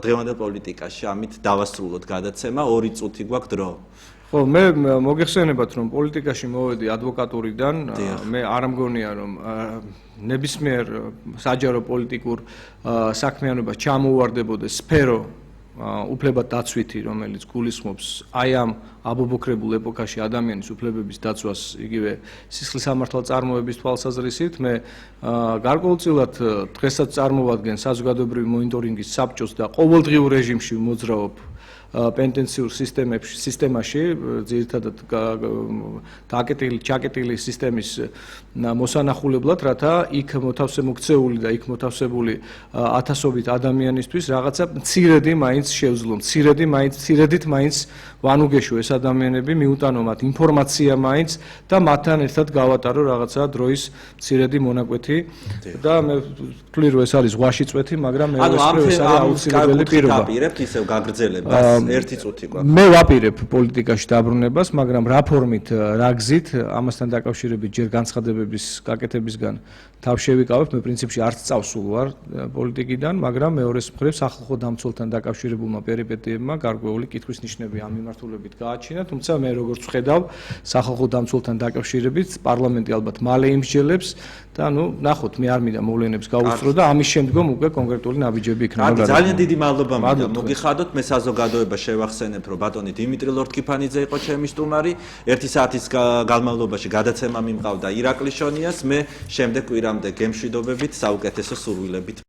დღევანდელ პოლიტიკაში ამით დავასრულოთ გადაცემა, 2 წუთი გვაქვს დრო.
ხო, მე მოგეხსენებათ რომ პოლიტიკაში მოვედი ადვოკატურიდან, მე არ მგონია რომ ნებისმიერ საჯარო პოლიტიკურ საქმიანობას ჩამოუვარდებოდეს სფერო უფლებადაცვითი, რომელიც გულისხმობს აი ამ აბობოქრებულ ეპოქაში ადამიანის უფლებების დაცვას, იგივე სისხლის სამართალ წარმოების თვალსაზრისით, მე გარკვეულწილად დღესაც წარმოვადგენ საზოგადოებრივი მონიტორინგის საბჭოს და ყოველდღიურ რეჟიმში მოძრაობ პენტენციურ სისტემაში, ძირითადად ჩაკეტილი სისტემის მოსანახულებლად, რათა იქ მოქცეული და იქ მოთავსებული ათასობით ადამიანისთვის რაღაცა მცირედი მაინც შევძლო, მცირედით მაინც ვანუგეშო ეს ადამიანები, მიუტანო მათ ინფორმაცია მაინც და მათთან ერთად გავატარო რაღაცა დროის მცირედი მონაკვეთი და მე ვთვლი რომ ეს არის ზღვაში წვეთი, მაგრამ მე ეს არის აუცილებელი პირობა.
აპირებთ ისევ გაგრძელებას. 1 წუთი გვაქვს.
მე ვაპირებ პოლიტიკაში დაბრუნებას, მაგრამ რა ფორმით, რა გზით, ამასთან დაკავშირებით ჯერ განცხადებების გაკეთებისგან თავ შევიკავებ, მე პრინციპში არც წავსულ ვარ პოლიტიკიდან, მაგრამ მეორეს მხრივ სახალხო დამცველთან დაკავშირებულმა პერიპეტიებმა გარკვეული კითხვის ნიშნები ამ მიმართულებით გააჩინა, თუმცა მე როგორც ვხედავ, სახალხო დამცველთან დაკავშირებით პარლამენტი ალბათ მალე იმსჯელებს და ნახოთ, მე არ მინდა მოვლენებს გავუსწრო და ამის შემდგომ უკვე კონკრეტული ნაბიჯები იქნება.
ძალიან დიდი მადლობა მინდა მოგიხადოთ, მე საზოგადოებას შევახსენებ, რომ ბატონი დიმიტრი ლორთქიფანიძე იყო ჩემი სტუმარი, 1 საათის განმავლობაში გადაცემა მიმყავდა ირაკლი შონიას, მე შემდეგ კვირამდე გემშვიდობებით, საუკეთესო სურვილებით.